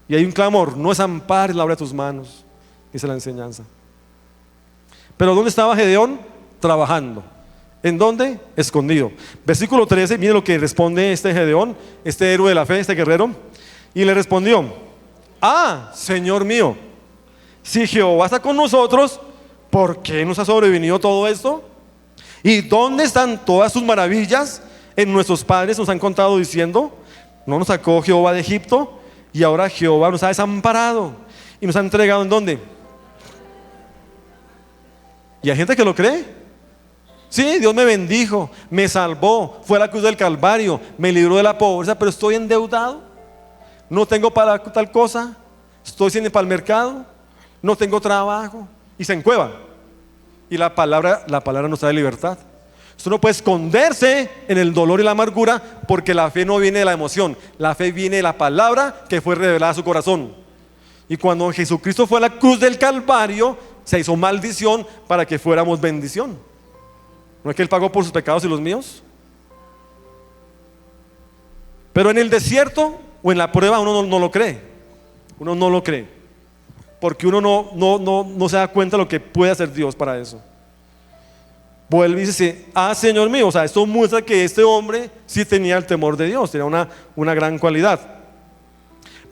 Y hay un clamor: no desampares la obra de tus manos, dice la enseñanza. Pero ¿dónde estaba Gedeón? Trabajando. ¿En dónde? Escondido. Versículo 13, mire lo que responde este Gedeón, este héroe de la fe, este guerrero. Y le respondió: ah, Señor mío, si Jehová está con nosotros, ¿por qué nos ha sobrevenido todo esto? ¿Y dónde están todas sus maravillas? En nuestros padres nos han contado diciendo: no nos sacó Jehová de Egipto, y ahora Jehová nos ha desamparado y nos ha entregado ¿en dónde? Y hay gente que lo cree. Sí, Dios me bendijo, me salvó, fue a la cruz del Calvario, me libró de la pobreza, pero estoy endeudado, no tengo para tal cosa, estoy sin para el mercado, no tengo trabajo, y se encueva. Y la palabra nos trae libertad. Usted no puede esconderse en el dolor y la amargura, porque la fe no viene de la emoción, la fe viene de la palabra que fue revelada a su corazón. Y cuando Jesucristo fue a la cruz del Calvario, se hizo maldición para que fuéramos bendición. ¿No es que Él pagó por sus pecados y los míos? Pero en el desierto o en la prueba uno no lo cree. Uno no lo cree, porque uno no se da cuenta de lo que puede hacer Dios para eso. Vuelve y dice: ah, Señor mío. O sea, esto muestra que este hombre sí tenía el temor de Dios, tenía una gran cualidad.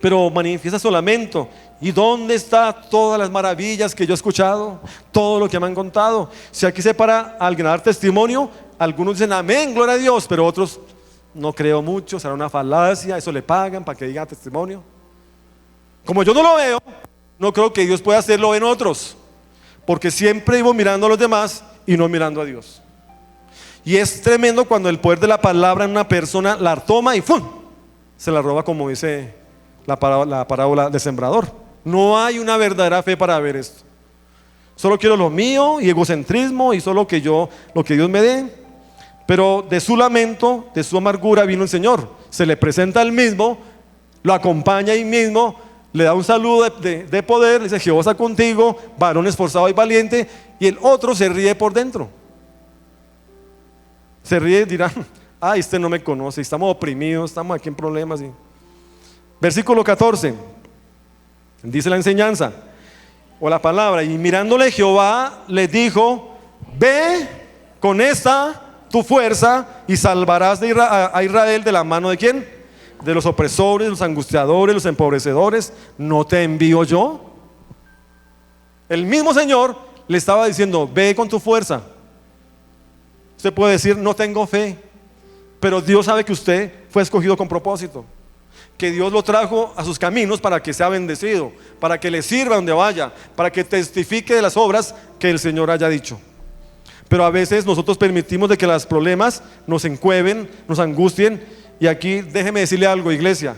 Pero manifiesta su lamento: ¿y dónde están todas las maravillas que yo he escuchado? Todo lo que me han contado. Si aquí se para alguien a dar testimonio, algunos dicen amén, gloria a Dios, pero otros: no creo mucho, será una falacia, eso le pagan para que diga testimonio. Como yo no lo veo, no creo que Dios pueda hacerlo en otros, porque siempre vivo mirando a los demás y no mirando a Dios. Y es tremendo cuando el poder de la palabra en una persona la toma y ¡fum!, se la roba, como dice la parábola del sembrador. No hay una verdadera fe para ver esto. Solo quiero lo mío y egocentrismo y solo lo que Dios me dé. Pero de su lamento, de su amargura vino el Señor, se le presenta al mismo, lo acompaña ahí mismo, le da un saludo de poder, le dice: Jehová está contigo, varón esforzado y valiente. Y el otro se ríe por dentro, se ríe y dirá: ah, este no me conoce, estamos oprimidos, estamos aquí en problemas. Versículo 14, dice la enseñanza o la palabra: y mirándole Jehová le dijo: ve con esta tu fuerza y salvarás a Israel de la mano de ¿quién? De los opresores, los angustiadores, los empobrecedores. ¿No te envío yo? El mismo Señor le estaba diciendo, ve con tu fuerza. Usted puede decir, no tengo fe, pero Dios sabe que usted fue escogido con propósito, que Dios lo trajo a sus caminos para que sea bendecido, para que le sirva donde vaya, para que testifique de las obras que el Señor haya dicho. Pero a veces nosotros permitimos de que los problemas nos encueven, nos angustien. Y aquí déjeme decirle algo, iglesia: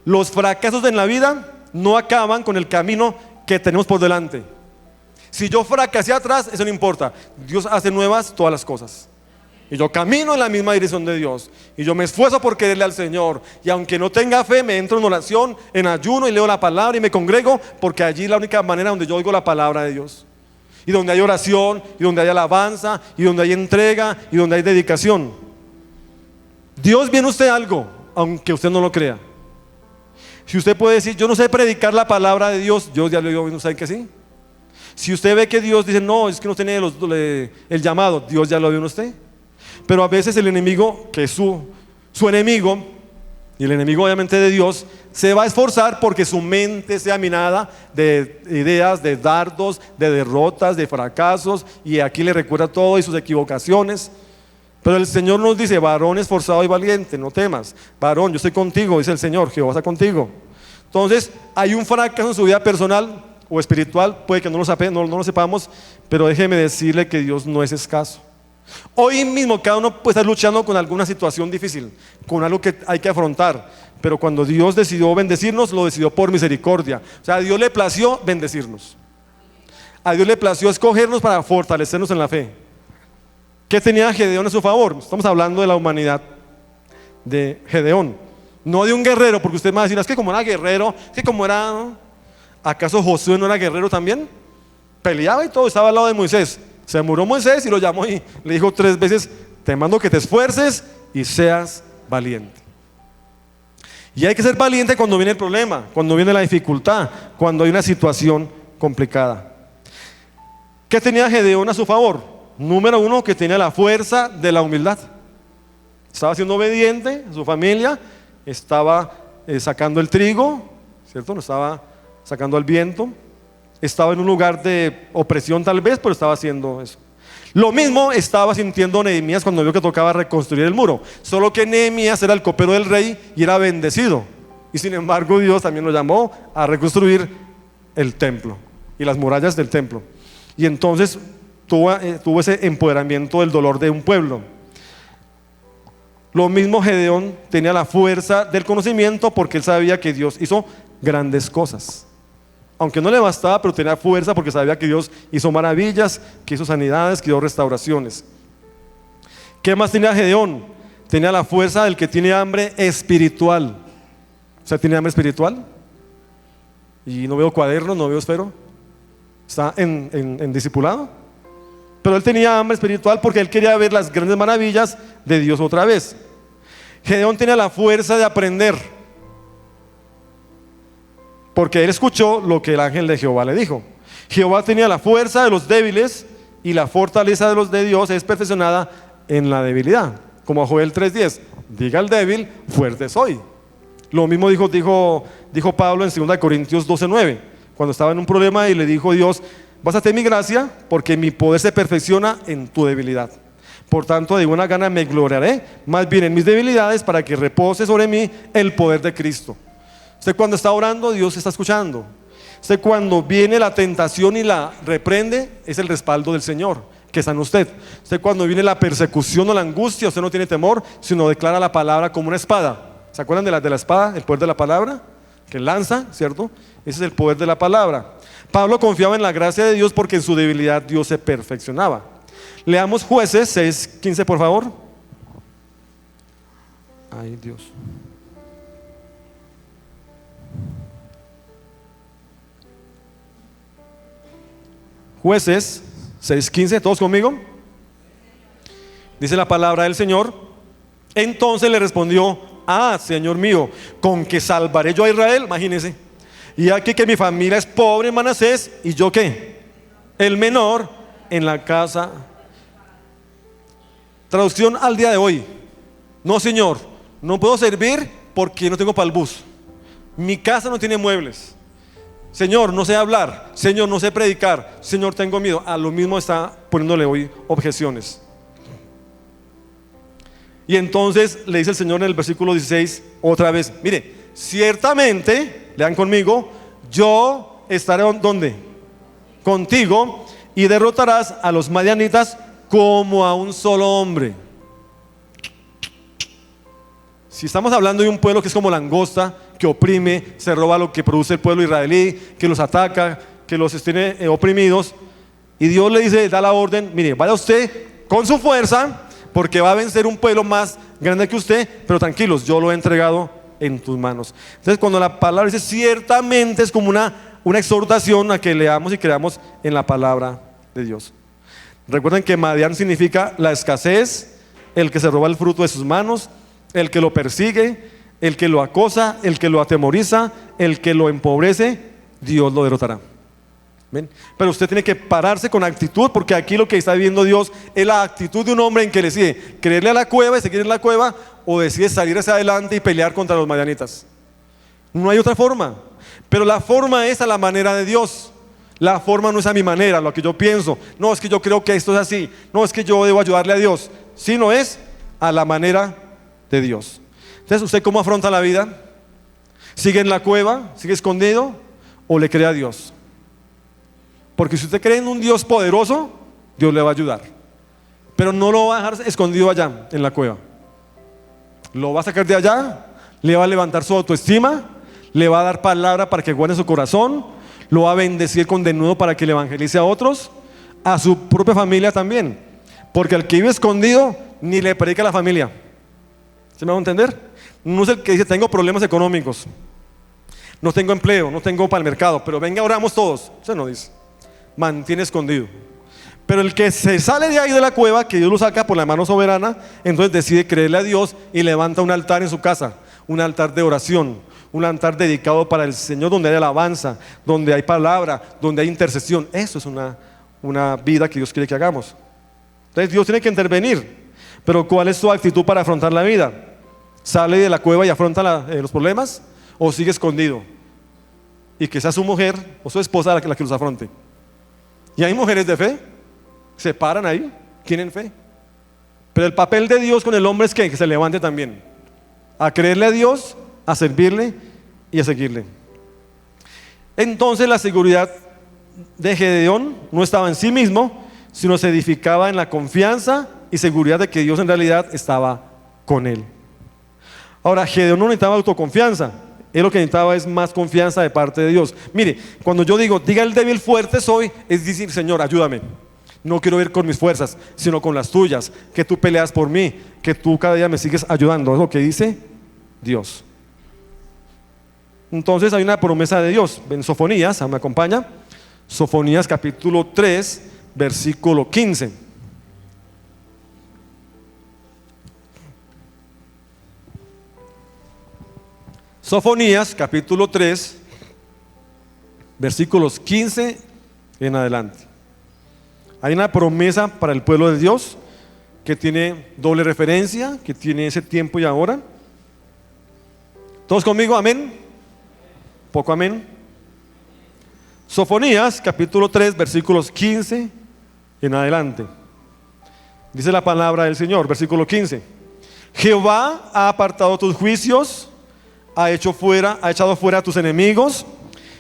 los fracasos en la vida no acaban con el camino que tenemos por delante. Si yo fracasé atrás, eso no importa. Dios hace nuevas todas las cosas. Y yo camino en la misma dirección de Dios. Y yo me esfuerzo por quererle al Señor. Y aunque no tenga fe, me entro en oración, en ayuno, y leo la palabra y me congrego, porque allí es la única manera donde yo oigo la palabra de Dios. Y donde hay oración, y donde hay alabanza, y donde hay entrega, y donde hay dedicación. Dios viene a usted algo, aunque usted no lo crea. Si usted puede decir, yo no sé predicar la palabra de Dios, Dios ya le digo, ¿no sabe que sí? Si usted ve que Dios dice, no, es que no tiene el llamado, Dios ya lo vio en usted. Pero a veces el enemigo, que es su enemigo, y el enemigo obviamente de Dios, se va a esforzar porque su mente sea minada de ideas, de dardos, de derrotas, de fracasos, y aquí le recuerda todo y sus equivocaciones. Pero el Señor nos dice, varón esforzado y valiente, no temas. Varón, yo estoy contigo, dice el Señor, Jehová está contigo. Entonces, hay un fracaso en su vida personal o espiritual, puede que no lo sepamos, pero déjeme decirle que Dios no es escaso. Hoy mismo cada uno puede estar luchando con alguna situación difícil, con algo que hay que afrontar, pero cuando Dios decidió bendecirnos, lo decidió por misericordia. O sea, a Dios le plació bendecirnos. A Dios le plació escogernos para fortalecernos en la fe. ¿Qué tenía Gedeón a su favor? Estamos hablando de la humanidad de Gedeón, no de un guerrero, porque usted me va a decir, es que como era guerrero, es que como era, ¿no? ¿Acaso Josué no era guerrero también? Peleaba y todo, estaba al lado de Moisés. Se murió Moisés y lo llamó y le dijo 3 veces, te mando que te esfuerces y seas valiente. Y hay que ser valiente cuando viene el problema, cuando viene la dificultad, cuando hay una situación complicada. ¿Qué tenía Gedeón a su favor? Número 1, que tenía la fuerza de la humildad. Estaba siendo obediente a su familia, estaba sacando el trigo, ¿cierto? No estaba sacando al viento. Estaba en un lugar de opresión tal vez, pero estaba haciendo eso. Lo mismo estaba sintiendo Nehemías cuando vio que tocaba reconstruir el muro. Solo que Nehemías era el copero del rey y era bendecido. Y sin embargo Dios también lo llamó a reconstruir el templo y las murallas del templo. Y entonces tuvo ese empoderamiento del dolor de un pueblo. Lo mismo Gedeón tenía la fuerza del conocimiento porque él sabía que Dios hizo grandes cosas. Aunque no le bastaba, pero tenía fuerza porque sabía que Dios hizo maravillas, que hizo sanidades, que hizo restauraciones. ¿Qué más tenía Gedeón? Tenía la fuerza del que tiene hambre espiritual. O sea, ¿tiene hambre espiritual? Y no veo cuadernos, no veo esfero. ¿Está en discipulado? Pero él tenía hambre espiritual porque él quería ver las grandes maravillas de Dios otra vez. Gedeón tenía la fuerza de aprender, porque él escuchó lo que el ángel de Jehová le dijo. Jehová tenía la fuerza de los débiles y la fortaleza de los de Dios es perfeccionada en la debilidad. Como Joel 3:10, diga al débil, fuerte soy. Lo mismo dijo Pablo en 2 Corintios 12:9, cuando estaba en un problema y le dijo Dios, bástate mi gracia porque mi poder se perfecciona en tu debilidad. Por tanto, de buena gana me gloriaré más bien en mis debilidades para que repose sobre mí el poder de Cristo. Usted cuando está orando, Dios está escuchando. Usted cuando viene la tentación y la reprende, es el respaldo del Señor que está en usted. Usted cuando viene la persecución o la angustia, usted no tiene temor, sino declara la palabra como una espada. ¿Se acuerdan de la espada? El poder de la palabra que lanza, ¿cierto? Ese es el poder de la palabra. Pablo confiaba en la gracia de Dios porque en su debilidad Dios se perfeccionaba. Leamos Jueces 6:15 por favor. Ay Dios. Jueces 6:15, todos conmigo. Dice la palabra del Señor. Entonces le respondió, Señor mío, ¿con qué salvaré yo a Israel? Imagínense. Y aquí que mi familia es pobre en Manasés, y yo qué, el menor en la casa. Traducción al día de hoy. No, Señor, no puedo servir porque no tengo para el bus. Mi casa no tiene muebles. Señor, no sé hablar. Señor, no sé predicar. Señor, tengo miedo. A lo mismo está poniéndole hoy objeciones. Y entonces le dice el Señor en el versículo 16 otra vez, mire, ciertamente, lean conmigo, yo estaré ¿dónde? Contigo, y derrotarás a los madianitas como a un solo hombre. Si estamos hablando de un pueblo que es como langosta, que oprime, se roba lo que produce el pueblo israelí, que los ataca, que los tiene oprimidos, y Dios le dice, da la orden, mire, vaya usted con su fuerza, porque va a vencer un pueblo más grande que usted, pero tranquilos, yo lo he entregado en tus manos. Entonces, cuando la palabra dice ciertamente, es como una exhortación a que leamos y creamos en la palabra de Dios. Recuerden que Madián significa la escasez, el que se roba el fruto de sus manos, el que lo persigue, el que lo acosa, el que lo atemoriza, el que lo empobrece. Dios lo derrotará. ¿Ven? Pero usted tiene que pararse con actitud, porque aquí lo que está viendo Dios es la actitud de un hombre en que decide creerle a la cueva y seguir en la cueva, o decide salir hacia adelante y pelear contra los madianitas. No hay otra forma. Pero la forma es a la manera de Dios. La forma no es a mi manera, lo que yo pienso. No, es que yo creo que esto es así. No, es que yo debo ayudarle a Dios. Sino es a la manera de Dios. Entonces, ¿usted cómo afronta la vida? ¿Sigue en la cueva? ¿Sigue escondido? ¿O le cree a Dios? Porque si usted cree en un Dios poderoso, Dios le va a ayudar. Pero no lo va a dejar escondido allá en la cueva. Lo va a sacar de allá, le va a levantar su autoestima, le va a dar palabra para que guarde su corazón, lo va a bendecir con denudo para que le evangelice a otros, a su propia familia también. Porque al que vive escondido, ni le predica a la familia. ¿Se me va a entender? No es el que dice, tengo problemas económicos, no tengo empleo, no tengo para el mercado, pero venga, oramos todos. Usted no dice, mantiene escondido. Pero el que se sale de ahí de la cueva, que Dios lo saca por la mano soberana, entonces decide creerle a Dios y levanta un altar en su casa, un altar de oración, un altar dedicado para el Señor, donde hay alabanza, donde hay palabra, donde hay intercesión. Eso es una vida que Dios quiere que hagamos. Entonces Dios tiene que intervenir. Pero ¿cuál es su actitud para afrontar la vida? ¿Sale de la cueva y afronta los problemas? ¿O sigue escondido? Y que sea su mujer o su esposa la que los afronte. Y hay mujeres de fe, se paran ahí, tienen fe. Pero el papel de Dios con el hombre es que se levante también, a creerle a Dios, a servirle y a seguirle. Entonces la seguridad de Gedeón no estaba en sí mismo, sino se edificaba en la confianza y seguridad de que Dios en realidad estaba con él. Ahora, Gedeón no necesitaba autoconfianza, él lo que necesitaba es más confianza de parte de Dios. Mire, cuando yo digo, diga el débil fuerte soy, es decir, Señor, ayúdame. No quiero ir con mis fuerzas, sino con las tuyas, que tú peleas por mí, que tú cada día me sigues ayudando. Es lo que dice Dios. Entonces hay una promesa de Dios. En Sofonías, ¿me acompaña? Sofonías capítulo 3, versículo 15. Sofonías capítulo 3, versículos 15 en adelante. Hay una promesa para el pueblo de Dios que tiene doble referencia, que tiene ese tiempo y ahora. ¿Todos conmigo? Amén. Poco amén. Sofonías capítulo 3, versículos 15 en adelante. Dice la palabra del Señor, versículo 15. Jehová ha apartado tus juicios, ha echado fuera a tus enemigos.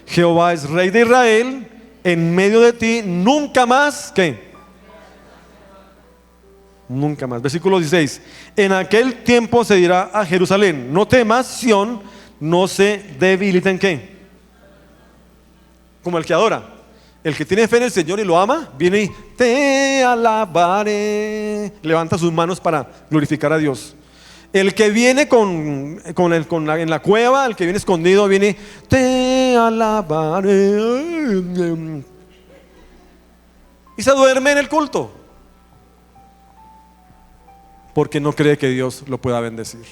Jehová es rey de Israel, en medio de ti nunca más, ¿qué? Nunca más. Versículo 16. En aquel tiempo se dirá a Jerusalén, no temas, Sión, no se debiliten, ¿qué? Como el que adora. El que tiene fe en el Señor y lo ama, viene y te alabaré. Levanta sus manos para glorificar a Dios. El que viene en la cueva, el que viene escondido, viene, te alabaré. Y se duerme en el culto. Porque no cree que Dios lo pueda bendecir.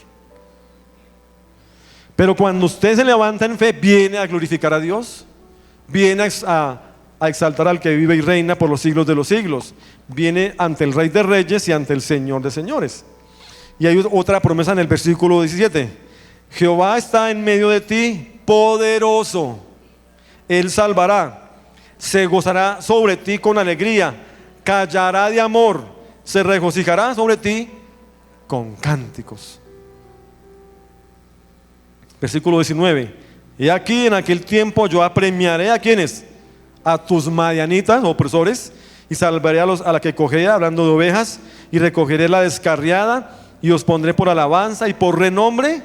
Pero cuando usted se levanta en fe, viene a glorificar a Dios, viene a a exaltar al que vive y reina por los siglos de los siglos. Viene ante el Rey de Reyes y ante el Señor de Señores. Y hay otra promesa en el versículo 17. Jehová está en medio de ti, poderoso. Él salvará. Se gozará sobre ti con alegría. Callará de amor. Se regocijará sobre ti con cánticos. Versículo 19. Y aquí en aquel tiempo yo apremiaré a quienes, a tus madianitas, opresores, y salvaré a la que cojea, hablando de ovejas, y recogeré la descarriada, y os pondré por alabanza y por renombre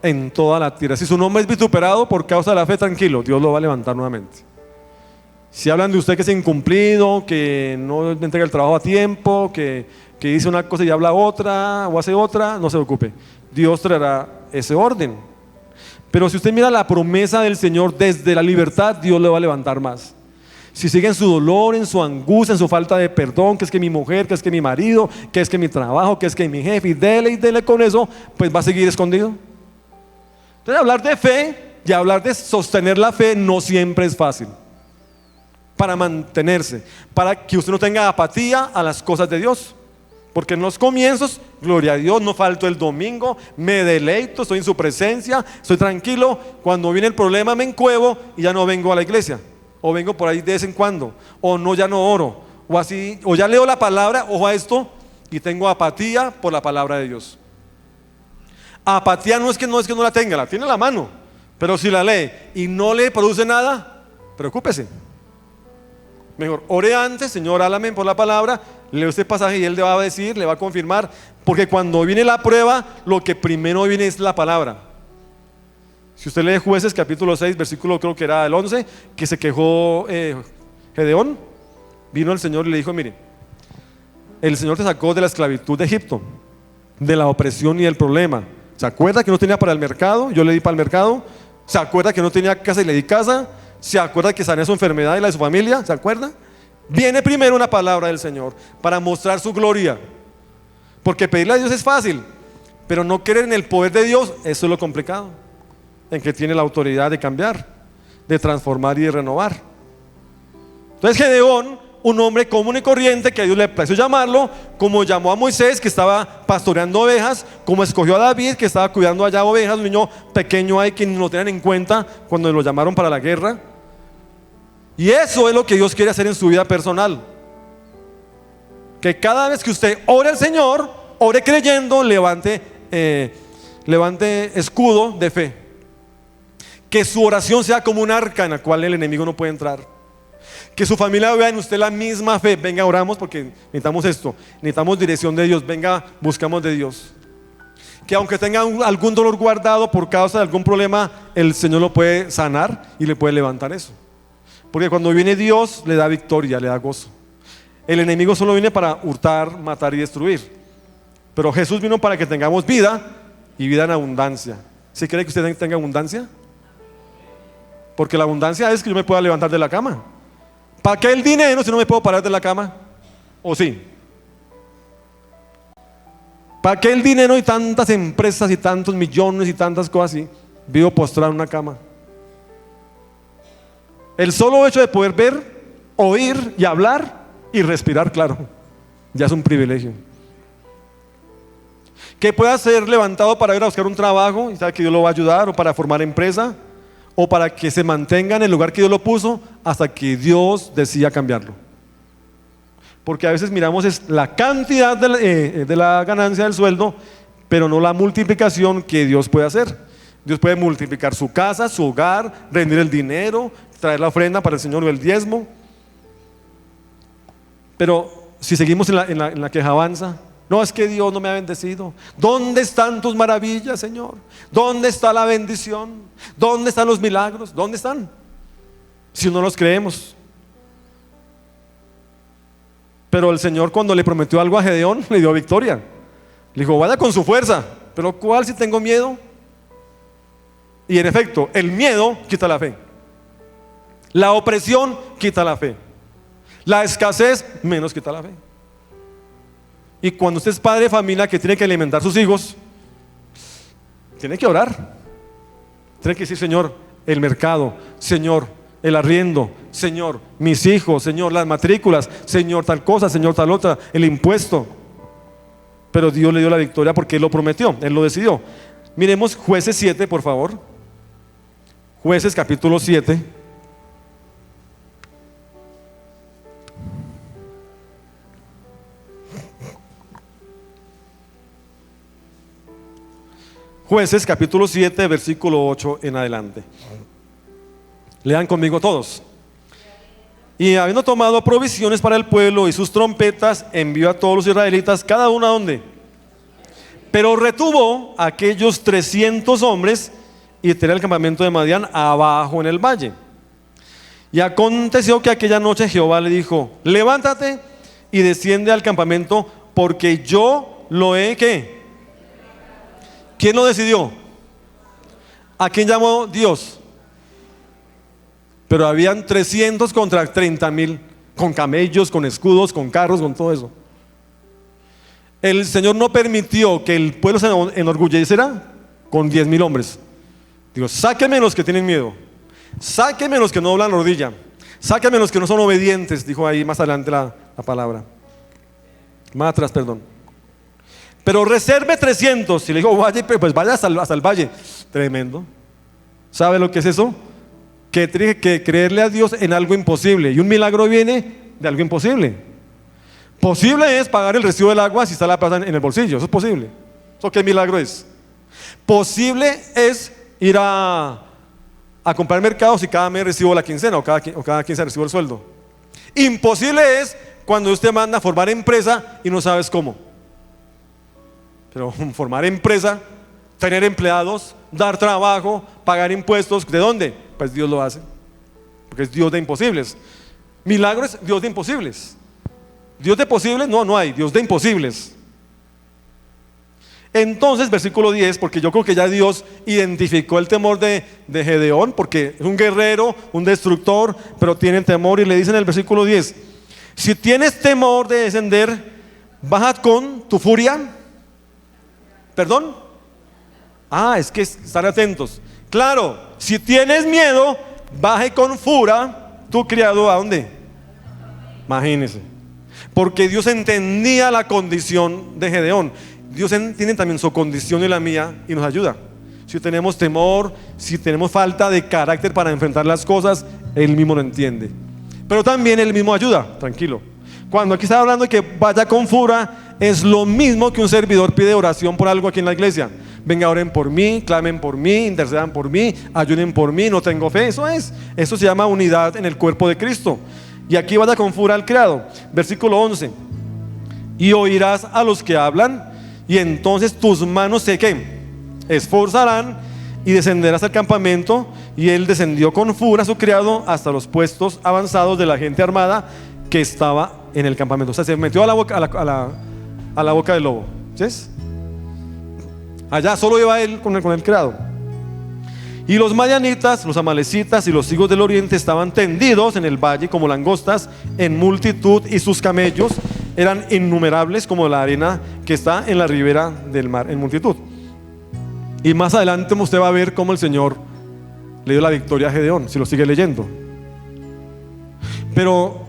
en toda la tierra. Si su nombre es vituperado por causa de la fe, tranquilo, Dios lo va a levantar nuevamente. Si hablan de usted que es incumplido, que no entrega el trabajo a tiempo, que dice una cosa y habla otra, o hace otra, no se preocupe, Dios traerá ese orden. Pero si usted mira la promesa del Señor desde la libertad, Dios le va a levantar más. Si sigue en su dolor, en su angustia, en su falta de perdón, que es que mi mujer, que es que mi marido, que es que mi trabajo, que es que mi jefe, y dele con eso, pues va a seguir escondido. Entonces hablar de fe y hablar de sostener la fe no siempre es fácil. Para mantenerse, para que usted no tenga apatía a las cosas de Dios. Porque en los comienzos, gloria a Dios, no falto el domingo, me deleito, estoy en su presencia, estoy tranquilo. Cuando viene el problema me encuevo y ya no vengo a la iglesia, o vengo por ahí de vez en cuando, o no, ya no oro, o así, o ya leo la palabra, ojo a esto, y tengo apatía por la palabra de Dios. Apatía no es que no la tenga, la tiene en la mano, pero si la lee y no le produce nada, preocúpese. Mejor, ore antes, Señor, háblame por la palabra, leo este pasaje y Él le va a decir, le va a confirmar, porque cuando viene la prueba, lo que primero viene es la palabra. Si usted lee Jueces capítulo 6, versículo creo que era el 11, que se quejó Gedeón, vino el Señor y le dijo, mire, el Señor te sacó de la esclavitud de Egipto, de la opresión y del problema. ¿Se acuerda que no tenía para el mercado? Yo le di para el mercado. ¿Se acuerda que no tenía casa y le di casa? ¿Se acuerda que sané su enfermedad y la de su familia? ¿Se acuerda? Viene primero una palabra del Señor para mostrar su gloria. Porque pedirle a Dios es fácil, pero no creer en el poder de Dios, eso es lo complicado. En que tiene la autoridad de cambiar, de transformar y de renovar. Entonces Gedeón, un hombre común y corriente que a Dios le plació llamarlo, como llamó a Moisés que estaba pastoreando ovejas, como escogió a David que estaba cuidando allá ovejas, un niño pequeño ahí que no lo tenían en cuenta cuando lo llamaron para la guerra. Y eso es lo que Dios quiere hacer en su vida personal. Que cada vez que usted ore al Señor, ore creyendo, levante escudo de fe. Que su oración sea como un arca en la cual el enemigo no puede entrar. Que su familia vea en usted la misma fe. Venga, oramos porque necesitamos esto, necesitamos dirección de Dios. Venga, buscamos de Dios. Que aunque tenga algún dolor guardado por causa de algún problema, el Señor lo puede sanar y le puede levantar eso. Porque cuando viene Dios, le da victoria, le da gozo. El enemigo solo viene para hurtar, matar y destruir. Pero Jesús vino para que tengamos vida y vida en abundancia. ¿Sí cree que usted tenga abundancia? Porque la abundancia es que yo me pueda levantar de la cama. ¿Para qué el dinero si no me puedo parar de la cama? ¿O sí? ¿Para qué el dinero y tantas empresas y tantos millones y tantas cosas así? Vivo postrado en una cama. El solo hecho de poder ver, oír y hablar y respirar, claro, ya es un privilegio. Que pueda ser levantado para ir a buscar un trabajo y sabe que Dios lo va a ayudar, o para formar empresa, o para que se mantenga en el lugar que Dios lo puso hasta que Dios decida cambiarlo. Porque a veces miramos es la cantidad de la ganancia del sueldo, pero no la multiplicación que Dios puede hacer. Dios puede multiplicar su casa, su hogar, rendir el dinero, traer la ofrenda para el Señor o el diezmo. Pero si seguimos en la quejabanza, no, es que Dios no me ha bendecido. ¿Dónde están tus maravillas, Señor? ¿Dónde está la bendición? ¿Dónde están los milagros? ¿Dónde están? Si no los creemos. Pero el Señor, cuando le prometió algo a Gedeón, le dio victoria. Le dijo, vaya con su fuerza. Pero ¿cuál si tengo miedo? Y en efecto, el miedo quita la fe. La opresión quita la fe. La escasez menos quita la fe. Y cuando usted es padre de familia que tiene que alimentar a sus hijos, tiene que orar. Tiene que decir, Señor, el mercado, Señor, el arriendo, Señor, mis hijos, Señor, las matrículas, Señor, tal cosa, Señor, tal otra, el impuesto. Pero Dios le dio la victoria porque Él lo prometió, Él lo decidió. Miremos Jueces 7, por favor. Jueces capítulo 7. Jueces capítulo 7, versículo 8 en adelante. Lean conmigo todos. Y habiendo tomado provisiones para el pueblo y sus trompetas, envió a todos los israelitas, cada uno a dónde. Pero retuvo a aquellos 300 hombres y tenía el campamento de Madián abajo en el valle. Y aconteció que aquella noche Jehová le dijo: levántate y desciende al campamento, porque yo lo he, ¿qué? ¿Quién lo decidió? ¿A quién llamó Dios? Pero habían 300 contra 30,000, con camellos, con escudos, con carros, con todo eso. El Señor no permitió que el pueblo se enorgulleciera con 10,000 hombres. Digo, sáquenme los que tienen miedo, sáquenme los que no doblan rodilla, sáquenme los que no son obedientes, dijo ahí más adelante la palabra. Más atrás, perdón. Pero reserve 300. Y le dijo, vaya, pues vaya hasta el valle. Tremendo. ¿Sabe lo que es eso? Que tiene que creerle a Dios en algo imposible. Y un milagro viene de algo imposible. Posible es pagar el recibo del agua si está la plata en el bolsillo. Eso es posible. ¿Eso qué milagro es? Posible es ir a comprar mercados si cada mes recibo la quincena o cada quincena recibo el sueldo. Imposible es cuando usted manda a formar empresa y no sabes cómo. Pero formar empresa, tener empleados, dar trabajo, pagar impuestos, ¿de dónde? Pues Dios lo hace, porque es Dios de imposibles. Milagros, Dios de imposibles. Dios de posibles, no hay, Dios de imposibles. Entonces, versículo 10, porque yo creo que ya Dios identificó el temor de Gedeón, porque es un guerrero, un destructor, pero tiene temor, y le dice en el versículo 10, si tienes temor de descender, baja con tu furia. ¿Perdón? Es que estar atentos. Claro, si tienes miedo, baje con furia tu criado, ¿a dónde? Imagínese. Porque Dios entendía la condición de Gedeón. Dios entiende también su condición y la mía y nos ayuda. Si tenemos temor, si tenemos falta de carácter para enfrentar las cosas, Él mismo lo entiende. Pero también Él mismo ayuda, tranquilo. Cuando aquí está hablando de que vaya con furia, es lo mismo que un servidor pide oración por algo aquí en la iglesia. Venga, oren por mí, clamen por mí, intercedan por mí, ayunen por mí, no tengo fe. Eso se llama unidad en el cuerpo de Cristo. Y aquí vaya con furia al criado. Versículo 11. Y oirás a los que hablan, y entonces tus manos se esforzarán, y descenderás al campamento. Y él descendió con furia a su criado hasta los puestos avanzados de la gente armada que estaba en el campamento. O sea, se metió a la boca del lobo. ¿Sí? Allá solo iba él con el criado. Y los madianitas, los amalecitas y los hijos del oriente estaban tendidos en el valle como langostas en multitud, y sus camellos eran innumerables como la arena que está en la ribera del mar, en multitud. Y más adelante usted va a ver cómo el Señor le dio la victoria a Gedeón, si lo sigue leyendo. Pero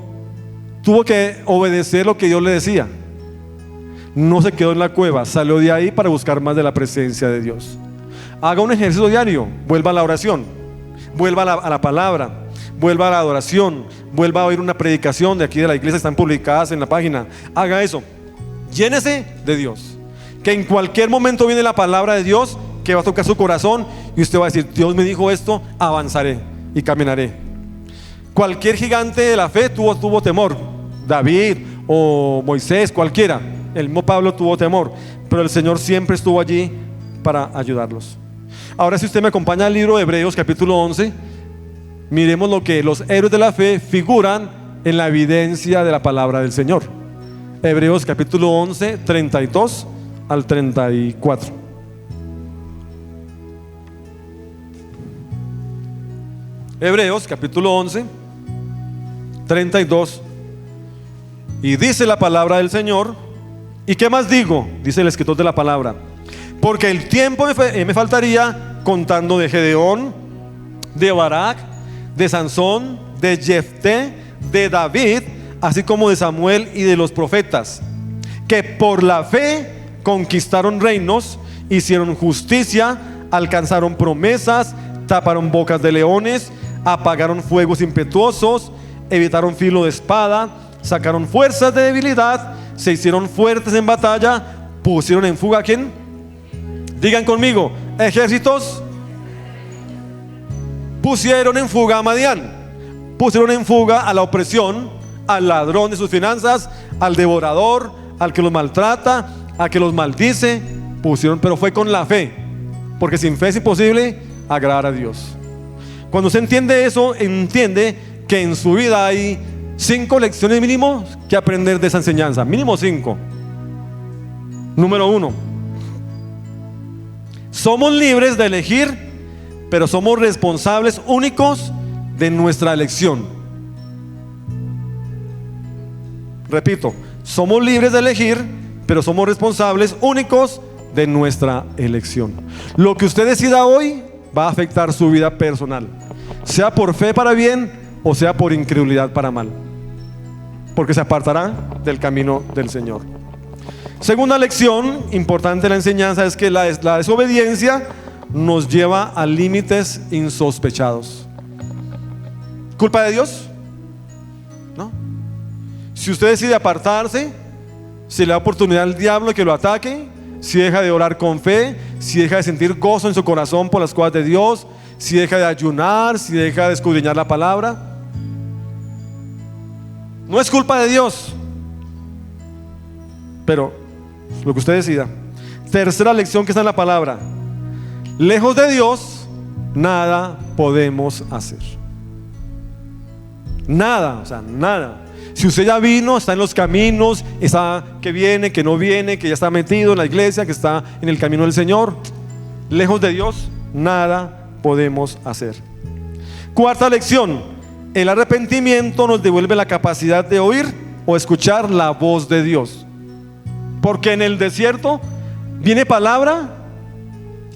tuvo que obedecer lo que Dios le decía. No se quedó en la cueva, salió de ahí para buscar más de la presencia de Dios. Haga un ejercicio diario, vuelva a la oración, vuelva a la palabra, vuelva a la adoración, vuelva a oír una predicación de aquí de la iglesia, están publicadas en la página. Haga eso, llénese de Dios, que en cualquier momento viene la palabra de Dios que va a tocar su corazón y usted va a decir, Dios me dijo esto, avanzaré y caminaré. Cualquier gigante de la fe tuvo temor, David o Moisés, cualquiera. El mismo Pablo tuvo temor, pero el Señor siempre estuvo allí para ayudarlos. Ahora, si usted me acompaña al libro de Hebreos capítulo 11, miremos lo que los héroes de la fe figuran en la evidencia de la palabra del Señor. Hebreos capítulo 11, 32 al 34. Hebreos capítulo 11, 32. Y dice la palabra del Señor: ¿y qué más digo? Dice el escritor de la palabra: porque el tiempo me faltaría contando de Gedeón, de Barak, de Sansón, de Jefté, de David, así como de Samuel y de los profetas, que por la fe conquistaron reinos, hicieron justicia, alcanzaron promesas, taparon bocas de leones, apagaron fuegos impetuosos, evitaron filo de espada, sacaron fuerzas de debilidad, se hicieron fuertes en batalla, pusieron en fuga ¿a quién? Digan conmigo, ejércitos. Pusieron en fuga a Madián, pusieron en fuga a la opresión, al ladrón de sus finanzas, al devorador, al que los maltrata, al que los maldice. Pusieron, pero fue con la fe, porque sin fe es imposible agradar a Dios. Cuando se entiende eso, entiende que en su vida hay 5 lecciones mínimo que aprender de esa enseñanza, mínimo 5. Número 1, somos libres de elegir, pero somos responsables únicos de nuestra elección. Repito, somos libres de elegir, pero somos responsables únicos de nuestra elección. Lo que usted decida hoy va a afectar su vida personal, sea por fe para bien o sea por incredulidad para mal, porque se apartará del camino del Señor. Segunda lección importante de la enseñanza es que la desobediencia nos lleva a límites insospechados. ¿Culpa de Dios? No. Si usted decide apartarse, si le da oportunidad al diablo que lo ataque, si deja de orar con fe, si deja de sentir gozo en su corazón por las cosas de Dios, si deja de ayunar, si deja de escudriñar la palabra, no es culpa de Dios, pero lo que usted decida. Tercera lección que está en la palabra: lejos de Dios nada podemos hacer. Nada, o sea, nada. Si usted ya vino, está en los caminos, está que viene, que no viene, que ya está metido en la iglesia, que está en el camino del Señor, lejos de Dios nada podemos hacer. Cuarta lección: el arrepentimiento nos devuelve la capacidad de oír o escuchar la voz de Dios. Porque en el desierto viene palabra,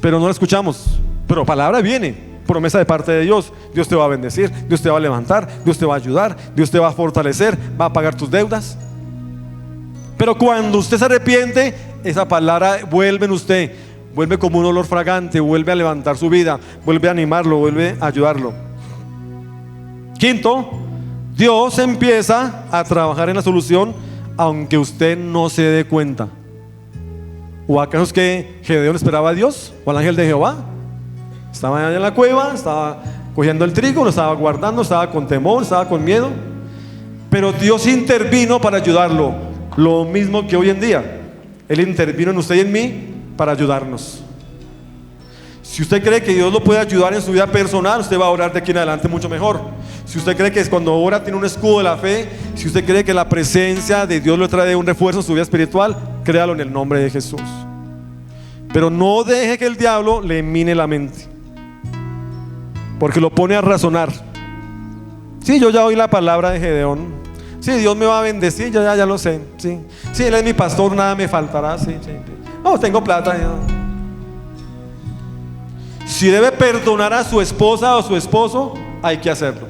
pero no la escuchamos. Pero palabra viene, promesa de parte de Dios. Dios te va a bendecir, Dios te va a levantar, Dios te va a ayudar, Dios te va a fortalecer, va a pagar tus deudas. Pero cuando usted se arrepiente, esa palabra vuelve en usted, vuelve como un olor fragante, vuelve a levantar su vida, vuelve a animarlo, vuelve a ayudarlo. Quinto, Dios empieza a trabajar en la solución aunque usted no se dé cuenta. ¿O acaso es que Gedeón esperaba a Dios o al ángel de Jehová? Estaba allá en la cueva, estaba cogiendo el trigo, lo estaba guardando, estaba con temor, estaba con miedo, pero Dios intervino para ayudarlo. Lo mismo que hoy en día, Él intervino en usted y en mí para ayudarnos. Si usted cree que Dios lo puede ayudar en su vida personal, usted va a orar de aquí en adelante mucho mejor. Si usted cree que cuando ora tiene un escudo de la fe, si usted cree que la presencia de Dios le trae un refuerzo en su vida espiritual, créalo en el nombre de Jesús. Pero no deje que el diablo le mine la mente, porque lo pone a razonar. Sí, yo ya oí la palabra de Gedeón. Sí, Dios me va a bendecir, ya lo sé. Sí, Él es mi pastor, nada me faltará. Sí. No, tengo plata. Si debe perdonar a su esposa o su esposo, hay que hacerlo.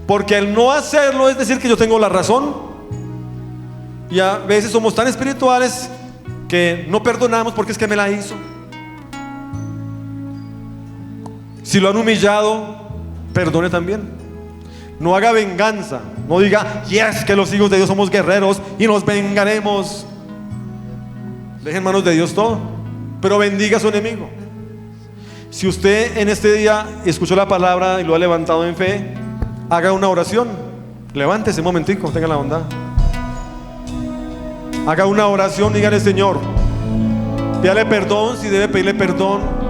Porque el no hacerlo es decir que yo tengo la razón. Y a veces somos tan espirituales que no perdonamos porque es que me la hizo. Si lo han humillado, perdone también. No haga venganza. No diga, yes, que los hijos de Dios somos guerreros y nos vengaremos. Deje en manos de Dios todo, pero bendiga a su enemigo. Si usted en este día escuchó la palabra y lo ha levantado en fe, haga una oración. Levántese un momentico, tenga la bondad. Haga una oración, dígale: Señor, pídale perdón si debe pedirle perdón.